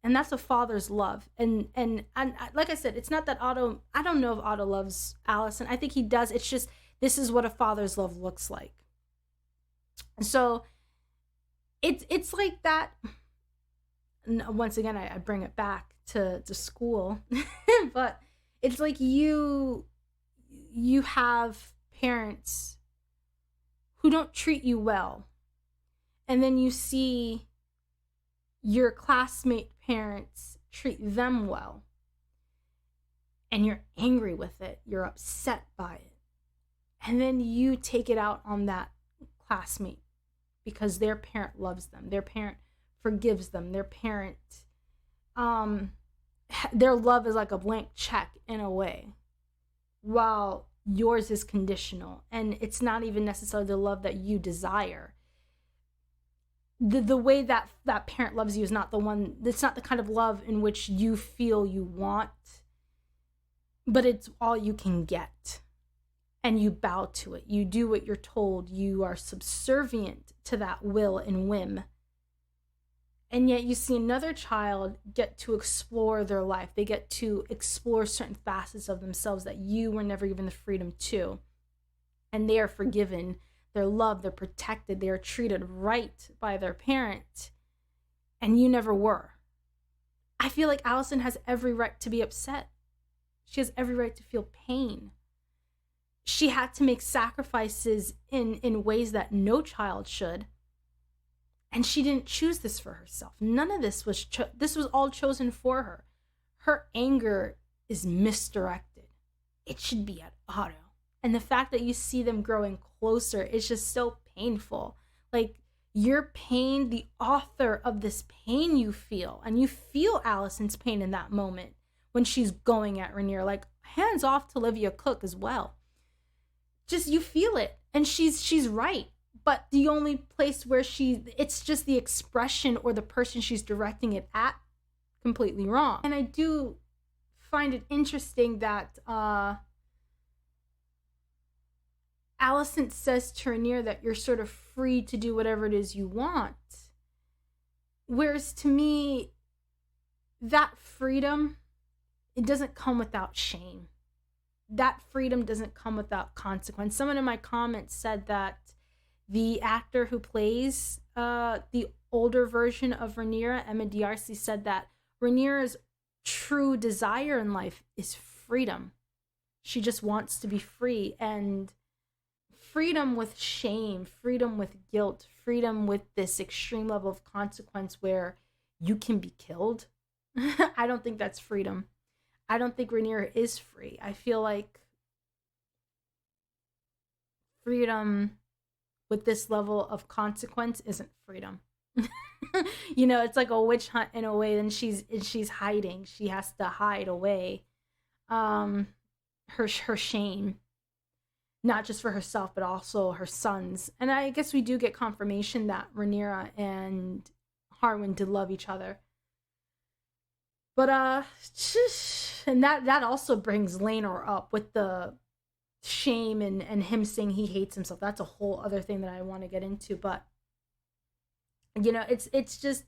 And that's a father's love. And like I said, it's not that Otto, I don't know if Otto loves Alicent. I think he does. It's just, this is what a father's love looks like. So it's like that. Once again, I bring it back to school, but it's like you have parents who don't treat you well, and then you see your classmate parents treat them well, and you're angry with it, you're upset by it, and then you take it out on that classmate because their parent loves them, their parent forgives them, their parent their love is like a blank check in a way, while yours is conditional, and it's not even necessarily the love that you desire. The way that parent loves you is not the one, it's not the kind of love in which you feel you want, but it's all you can get. And you bow to it. You do what you're told. You are subservient to that will and whim. And yet you see another child get to explore their life. They get to explore certain facets of themselves that you were never given the freedom to. And they are forgiven. They're loved. They're protected. They are treated right by their parent. And you never were. I feel like Alicent has every right to be upset. She has every right to feel pain. she had to make sacrifices in ways that no child should. And she didn't choose this for herself. None of this was, this was all chosen for her. Her anger is misdirected. It should be at Otto. And the fact that you see them growing closer is just so painful. Like, your pain, the author of this pain you feel, and you feel Alicent's pain in that moment when she's going at Rhaenyra, like, hands off to Olivia Cook as well. Just, you feel it, and she's right. But the only place where it's just the expression or the person she's directing it at, completely wrong. And I do find it interesting that Alicent says to Rhaenyra that you're sort of free to do whatever it is you want. Whereas to me, that freedom, it doesn't come without shame. That freedom doesn't come without consequence. Someone in my comments said that the actor who plays the older version of Rhaenyra, Aemond D'Arcy, said that Rhaenyra's true desire in life is freedom. She just wants to be free, and freedom with shame, freedom with guilt, freedom with this extreme level of consequence where you can be killed. I don't think that's freedom. I don't think Rhaenyra is free. I feel like freedom with this level of consequence isn't freedom. You know, it's like a witch hunt in a way, and she's hiding. She has to hide away her shame, not just for herself but also her sons. And I guess we do get confirmation that Rhaenyra and Harwin did love each other. But and that also brings Laenor up with the shame and him saying he hates himself. That's a whole other thing that I want to get into. But you know, it's just,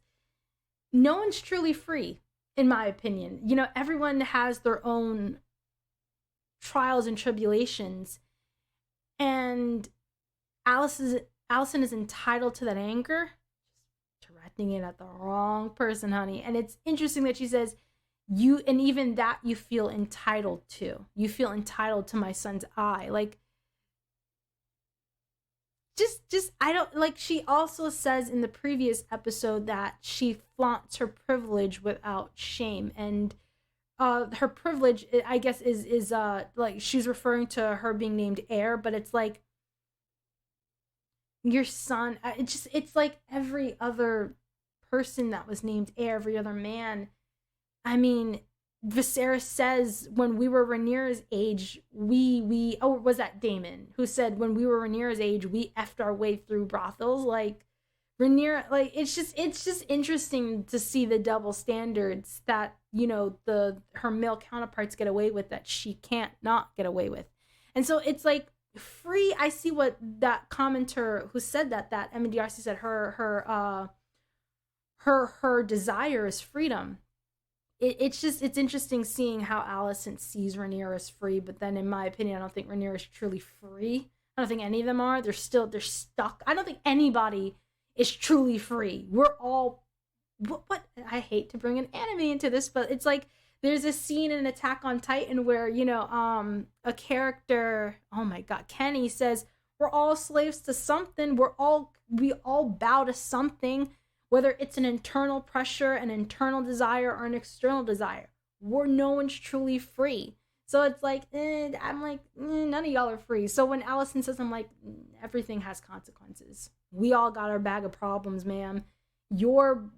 no one's truly free, in my opinion. You know, everyone has their own trials and tribulations, and Alicent is entitled to that anger. Just directing it at the wrong person, honey. And it's interesting that she says and even that you feel entitled to. You feel entitled to my son's eye. Like, just I don't, like, she also says in the previous episode that she flaunts her privilege without shame. And her privilege, I guess, is like, she's referring to her being named heir, but it's like, your son, it's like every other person that was named heir, every other man. I mean, Viserys says when we were Rhaenyra's age, was that Daemon who said when we were Rhaenyra's age, we effed our way through brothels? Like, Rhaenyra, like, it's just interesting to see the double standards that, you know, her male counterparts get away with that she can't not get away with. And so it's like, free, I see what that commenter who said that Aemond D'Arcy said her desire is freedom. It's interesting seeing how Alicent sees Rhaenyra as free, but then in my opinion, I don't think Rhaenyra is truly free. I don't think any of them are. They're stuck. I don't think anybody is truly free. We're all, what I hate to bring an anime into this, but it's like, there's a scene in Attack on Titan where, you know, a character, oh my god, Kenny says, we're all slaves to something. We all bow to something. Whether it's an internal pressure, an internal desire, or an external desire, no one's truly free. So it's like, I'm like, none of y'all are free. So when Alicent says, I'm like, everything has consequences. We all got our bag of problems, ma'am. Your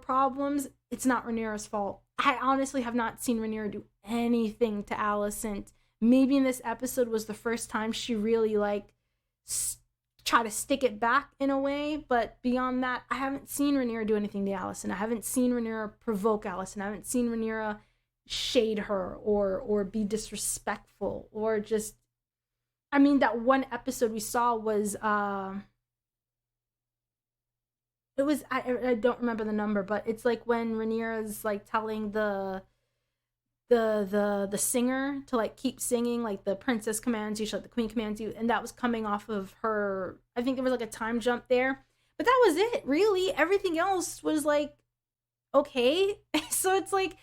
problems, it's not Rhaenyra's fault. I honestly have not seen Rhaenyra do anything to Alicent. Maybe in this episode was the first time she really, like, try to stick it back in a way, but beyond that, I haven't seen Rhaenyra do anything to Alicent. I haven't seen Rhaenyra provoke Alicent. I haven't seen Rhaenyra shade her or be disrespectful or just, I mean, that one episode we saw was it was, I don't remember the number, but it's like when Rhaenyra's like telling the singer to like keep singing, like the princess commands you, the queen commands you, and that was coming off of her, I think there was like a time jump there, but that was it, really. Everything else was like okay. So it's like,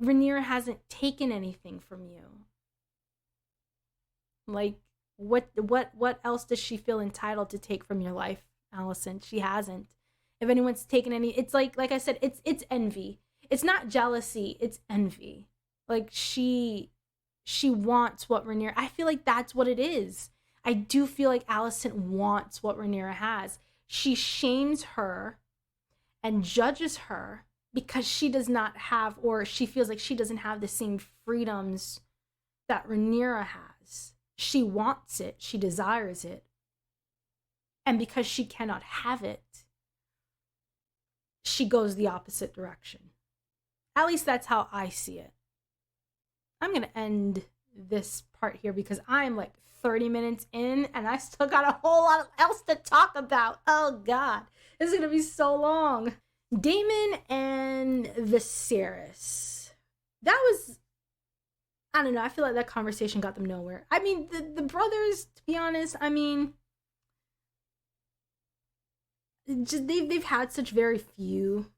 Rhaenyra hasn't taken anything from you. Like, what else does she feel entitled to take from your life, Alicent? She hasn't. If anyone's taken any, it's like I said, it's envy. It's not jealousy, it's envy. Like, she wants what Rhaenyra, I feel like that's what it is. I do feel like Alicent wants what Rhaenyra has. She shames her and judges her because she does not have, or she feels like she doesn't have the same freedoms that Rhaenyra has. She wants it, she desires it. And because she cannot have it, she goes the opposite direction. At least that's how I see it. I'm going to end this part here because I'm like 30 minutes in and I still got a whole lot else to talk about. Oh God, this is going to be so long. Daemon and Viserys. That was, I don't know, I feel like that conversation got them nowhere. I mean, the brothers, to be honest, I mean, just they've had such very few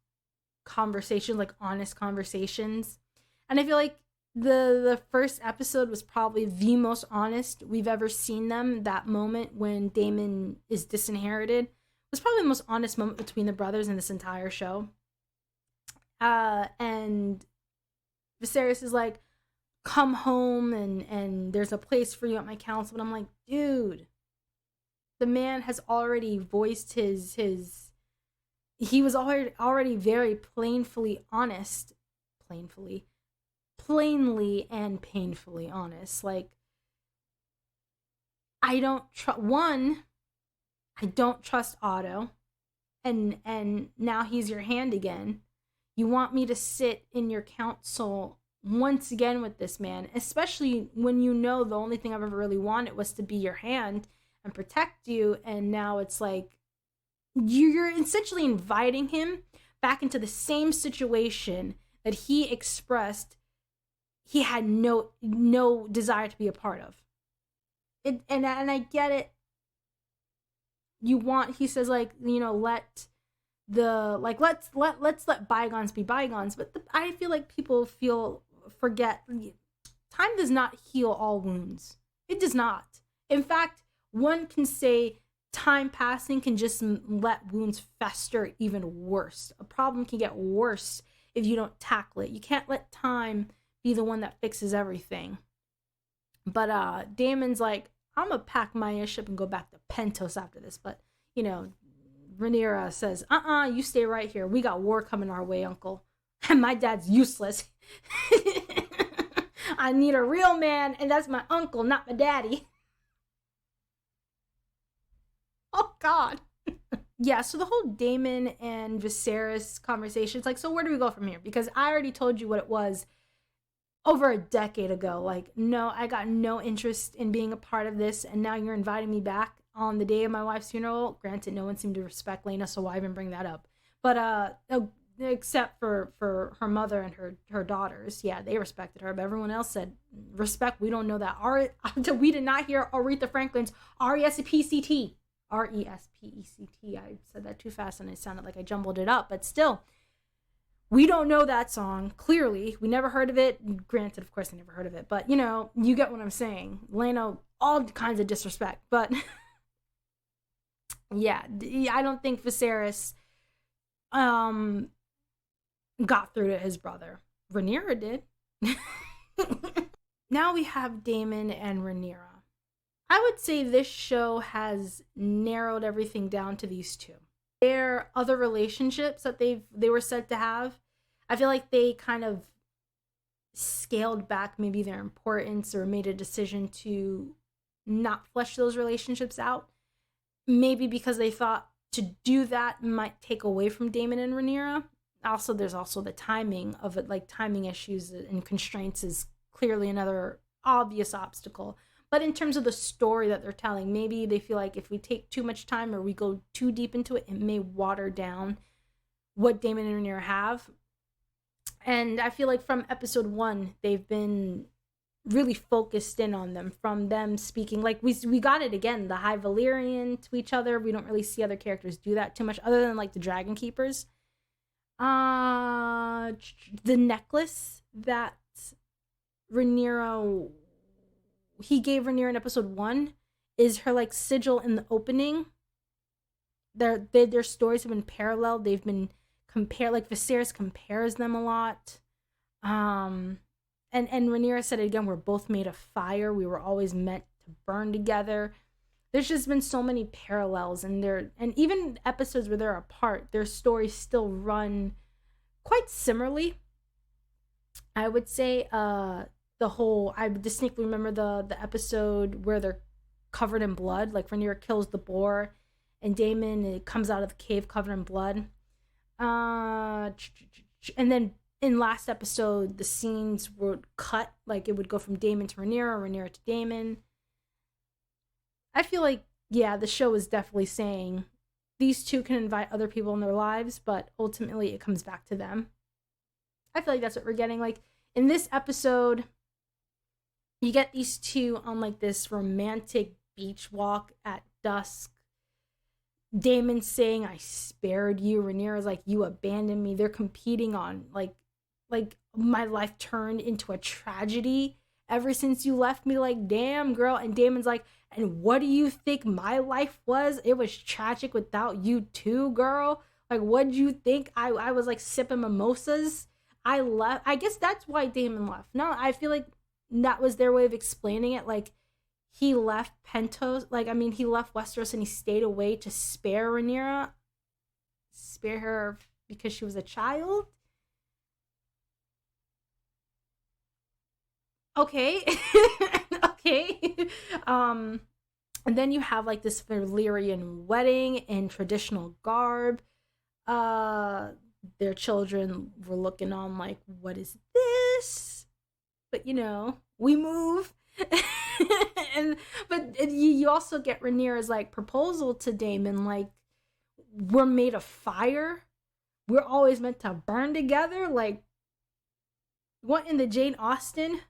conversations, like honest conversations. And I feel like the first episode was probably the most honest we've ever seen them. That moment when Daemon is disinherited was probably the most honest moment between the brothers in this entire show. And Viserys is like, come home and there's a place for you at my council. But I'm like, dude, the man has already voiced his he was already very plainly and painfully honest. Like, I don't trust Otto, and now he's your hand again. You want me to sit in your council once again with this man, especially when you know the only thing I've ever really wanted was to be your hand and protect you, and now it's like you're essentially inviting him back into the same situation that he expressed he had no desire to be a part of. And I get it. He says, like, you know, let's let bygones be bygones. But I feel like people forget. Time does not heal all wounds. It does not. In fact, one can say time passing can just let wounds fester even worse. A problem can get worse if you don't tackle it. You can't let time be the one that fixes everything. But Daemon's like, I'm gonna pack my ship and go back to Pentos after this. But, you know, Rhaenyra says, you stay right here. We got war coming our way, uncle. And my dad's useless. I need a real man, and that's my uncle, not my daddy. Oh, God. Yeah, so the whole Daemon and Viserys conversation, it's like, so where do we go from here? Because I already told you what it was over a decade ago. Like, no, I got no interest in being a part of this, and now you're inviting me back on the day of my wife's funeral. Granted, no one seemed to respect Lena, so why even bring that up? But except for her mother and her daughters, yeah, they respected her, but everyone else said, respect, we don't know that. We did not hear Aretha Franklin's R-E-S-P-E-C-T. R-E-S-P-E-C-T. I said that too fast and it sounded like I jumbled it up, but still, we don't know that song. Clearly, we never heard of it. Granted, of course, I never heard of it, but you know, you get what I'm saying. Lena, all kinds of disrespect, but yeah, I don't think Viserys got through to his brother. Rhaenyra did. Now we have Daemon and Rhaenyra. I would say this show has narrowed everything down to these two. Their other relationships that they were said to have, I feel like they kind of scaled back maybe their importance or made a decision to not flesh those relationships out. Maybe because they thought to do that might take away from Daemon and Rhaenyra. Also, there's also the timing of it, like timing issues and constraints is clearly another obvious obstacle. But in terms of the story that they're telling, maybe they feel like if we take too much time or we go too deep into it, it may water down what Daemon and Rhaenyra have. And I feel like from episode 1, they've been really focused in on them, from them speaking. Like, we got it again, the High Valyrian to each other. We don't really see other characters do that too much, other than, like, the Dragon Keepers. The necklace that Rhaenyra he gave Rhaenyra in episode 1 is her like sigil in the opening. Their stories have been paralleled. They've been compared, like Viserys compares them a lot. And Rhaenyra said it again, we're both made of fire. We were always meant to burn together. There's just been so many parallels, and even episodes where they're apart, their stories still run quite similarly. I would say I distinctly remember the episode where they're covered in blood, like Rhaenyra kills the boar, and Daemon comes out of the cave covered in blood. And then in last episode, the scenes would cut, like it would go from Daemon to Rhaenyra, Rhaenyra to Daemon. I feel like, yeah, the show is definitely saying these two can invite other people in their lives, but ultimately it comes back to them. I feel like that's what we're getting. Like in this episode, you get these two on like this romantic beach walk at dusk. Daemon saying, I spared you. Rhaenyra's like, you abandoned me. They're competing on like my life turned into a tragedy ever since you left me. Like, damn, girl. And Daemon's like, and what do you think my life was? It was tragic without you too, girl. Like, what did you think? I was like sipping mimosas. I left. I guess that's why Daemon left. No, I feel like that was their way of explaining it. Like, he left Pentos. Like, I mean, he left Westeros and he stayed away to spare Rhaenyra. Spare her because she was a child. Okay. Okay. And then you have like this Valyrian wedding in traditional garb. Their children were looking on like, what is this? But you know, we move. But you also get Rhaenyra's like proposal to Daemon, like, we're made of fire. We're always meant to burn together. Like, what in the Jane Austen?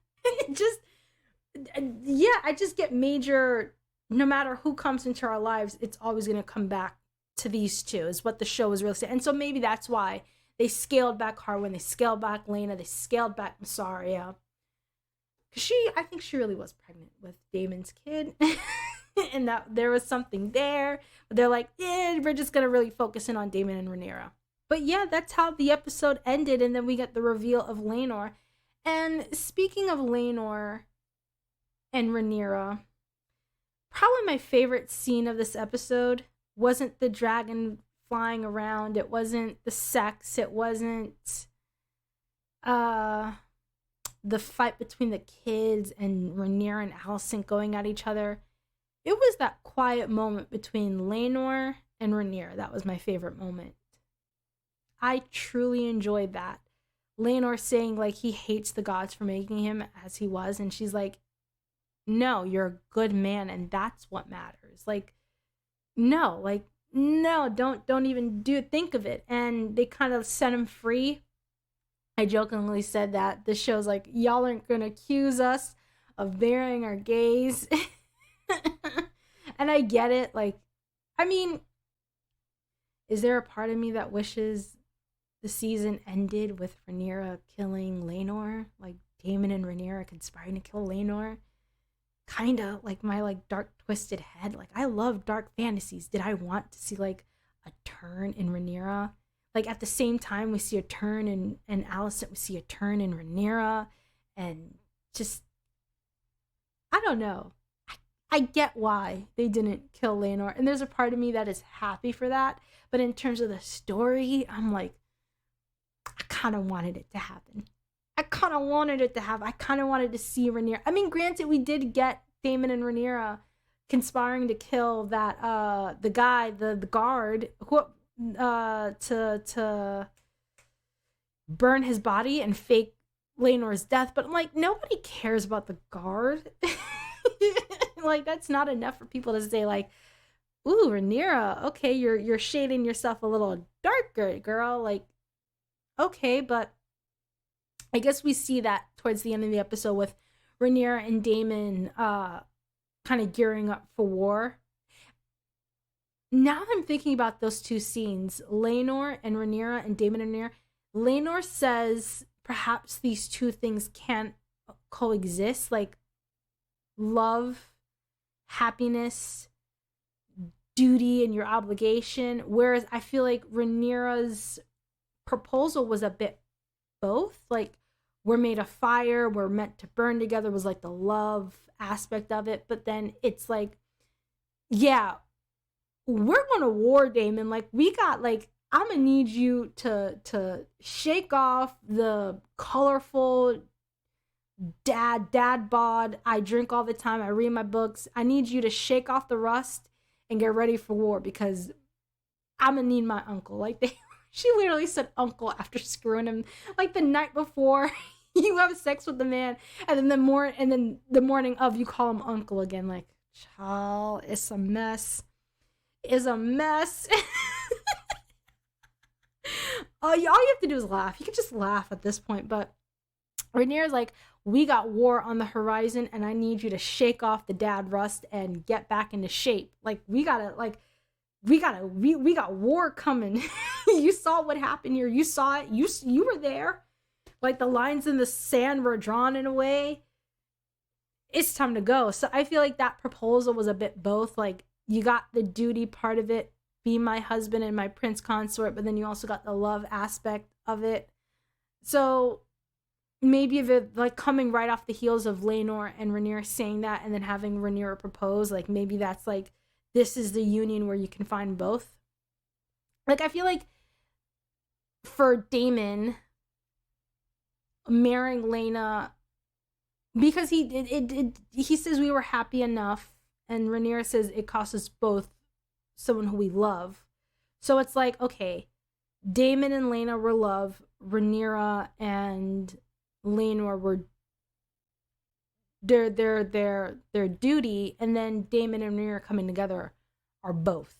I just get major, no matter who comes into our lives, it's always going to come back to these two, is what the show is really saying. And so maybe that's why they scaled back Harwin, they scaled back Lena, they scaled back Massaria. Because I think she really was pregnant with Daemon's kid. And that there was something there. But they're like, we're just going to really focus in on Daemon and Rhaenyra. But yeah, that's how the episode ended. And then we get the reveal of Laenor. And speaking of Laenor and Rhaenyra, probably my favorite scene of this episode wasn't the dragon flying around. It wasn't the sex. It wasn't the fight between the kids and Rhaenyra and Alicent going at each other. It was that quiet moment between Laenor and Rhaenyra. That was my favorite moment. I truly enjoyed that. Laenor saying like he hates the gods for making him as he was, and she's like, no, you're a good man and that's what matters. Like, no, don't even think of it. And they kind of set him free. I jokingly said that the show's like, y'all aren't gonna accuse us of burying our gays. And I get it. Like, I mean, is there a part of me that wishes the season ended with Rhaenyra killing Laenor? Like, Daemon and Rhaenyra conspiring to kill Laenor? Kinda, like my like dark twisted head. Like, I love dark fantasies. Did I want to see like a turn in Rhaenyra? Like, at the same time we see a turn in Alicent, we see a turn in Rhaenyra, and just, I don't know. I get why they didn't kill Laenor, and there's a part of me that is happy for that. But in terms of the story, I'm like, I kind of wanted it to happen. I kind of wanted to see Rhaenyra. I mean, granted, we did get Daemon and Rhaenyra conspiring to kill that the guy, the guard, who to burn his body and fake Laenor's death. But I'm like, nobody cares about the guard. Like, that's not enough for people to say like, ooh, Rhaenyra, okay, you're shading yourself a little darker, girl. Like, okay, but I guess we see that towards the end of the episode with Rhaenyra and Daemon kind of gearing up for war. Now I'm thinking about those two scenes, Laenor and Rhaenyra and Daemon and Rhaenyra. Laenor says perhaps these two things can't coexist. Like, love, happiness, duty, and your obligation. Whereas I feel like Rhaenyra's proposal was a bit both. Like, we're made of fire, we're meant to burn together, was like the love aspect of it. But then it's like, yeah, we're going to war, Daemon. Like, we got, like, I'm gonna need you to shake off the colorful dad bod. I drink all the time, I read my books. I need you to shake off the rust and get ready for war, because I'm gonna need my uncle. Like, she literally said uncle after screwing him. Like, the night before you have sex with the man, and then the morning of, you call him uncle again. Like, child, it's a mess. It's a mess. All you have to do is laugh. You can just laugh at this point. But Rhaenyra's like, we got war on the horizon, and I need you to shake off the dad rust and get back into shape. Like, we got war coming. You saw what happened here. You saw it. You were there. Like, the lines in the sand were drawn in a way. It's time to go. So I feel like that proposal was a bit both. Like, you got the duty part of it, be my husband and my prince consort, but then you also got the love aspect of it. So maybe if it, like, coming right off the heels of Laenor and Rhaenyra saying that, and then having Rhaenyra propose, like, maybe that's like, this is the union where you can find both. Like, I feel like for Daemon marrying Laena, because he says we were happy enough, and Rhaenyra says it costs us both someone who we love. So it's like, okay, Daemon and Laena were love, Rhaenyra and Laenor were their duty, and then Daemon and Rhaenyra coming together are both,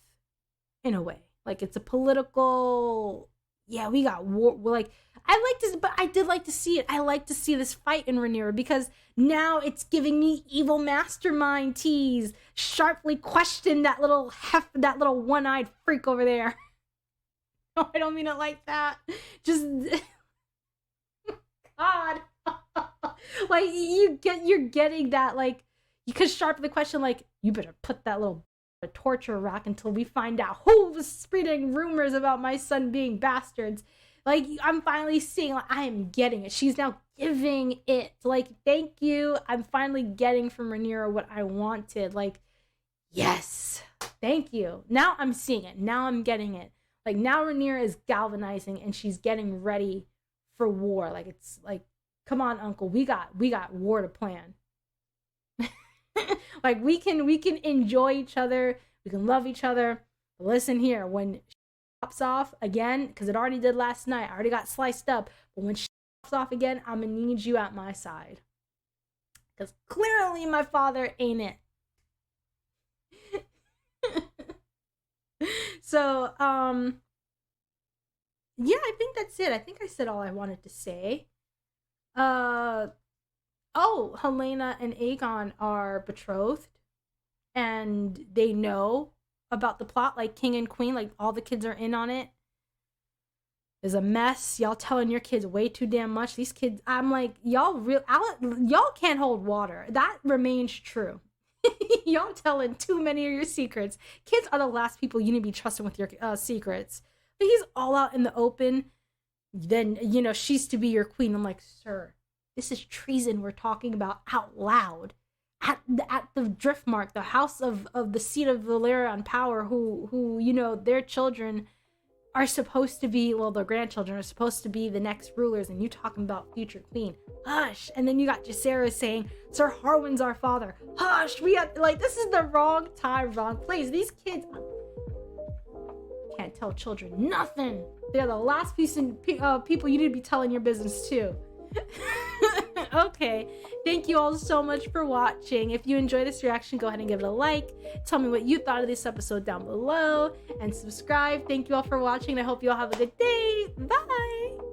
in a way. Like, it's a political, yeah, we got war. We're like, I did like to see it. I like to see this fight in Rhaenyra, because now it's giving me evil mastermind tease. Sharply question that little one-eyed freak over there. No, I don't mean it like that. Just God. Like, you're getting that, like, you could sharply question, like, you better put that little torture rack until we find out who was spreading rumors about my son being bastards. Like, I'm finally seeing, like, I am getting it. She's now giving it. Like, thank you. I'm finally getting from Rhaenyra what I wanted. Like, yes. Thank you. Now I'm seeing it. Now I'm getting it. Like, now Rhaenyra is galvanizing, and she's getting ready for war. Like, it's like, come on, uncle. We got war to plan. Like, we can enjoy each other. We can love each other. But listen here, when pops off again, because it already did last night, I already got sliced up, but when she pops off again, I'm gonna need you at my side, because clearly my father ain't it. So yeah, I think that's it. I think I said all I wanted to say. Oh, Helena and Aegon are betrothed, and they know about the plot, like king and queen, like all the kids are in on it. There's a mess. Y'all telling your kids way too damn much. These kids, I'm like, y'all can't hold water. That remains true. Y'all telling too many of your secrets. Kids are the last people you need to be trusting with your secrets. But he's all out in the open. Then, she's to be your queen. I'm like, sir, this is treason we're talking about out loud. At the Driftmark, the house of the seat of Valerian power, who their children are supposed to be, well, their grandchildren are supposed to be the next rulers, and you talking about future queen. Hush. And then you got Jacaerys saying, Sir Harwin's our father. Hush. We have, like, this is the wrong time, wrong place. These kids can't tell children nothing. They're the last people you need to be telling your business to. Okay, thank you all so much for watching. If you enjoyed this reaction, go ahead and give it a like. Tell me what you thought of this episode down below, and subscribe. Thank you all for watching. I hope you all have a good day. Bye.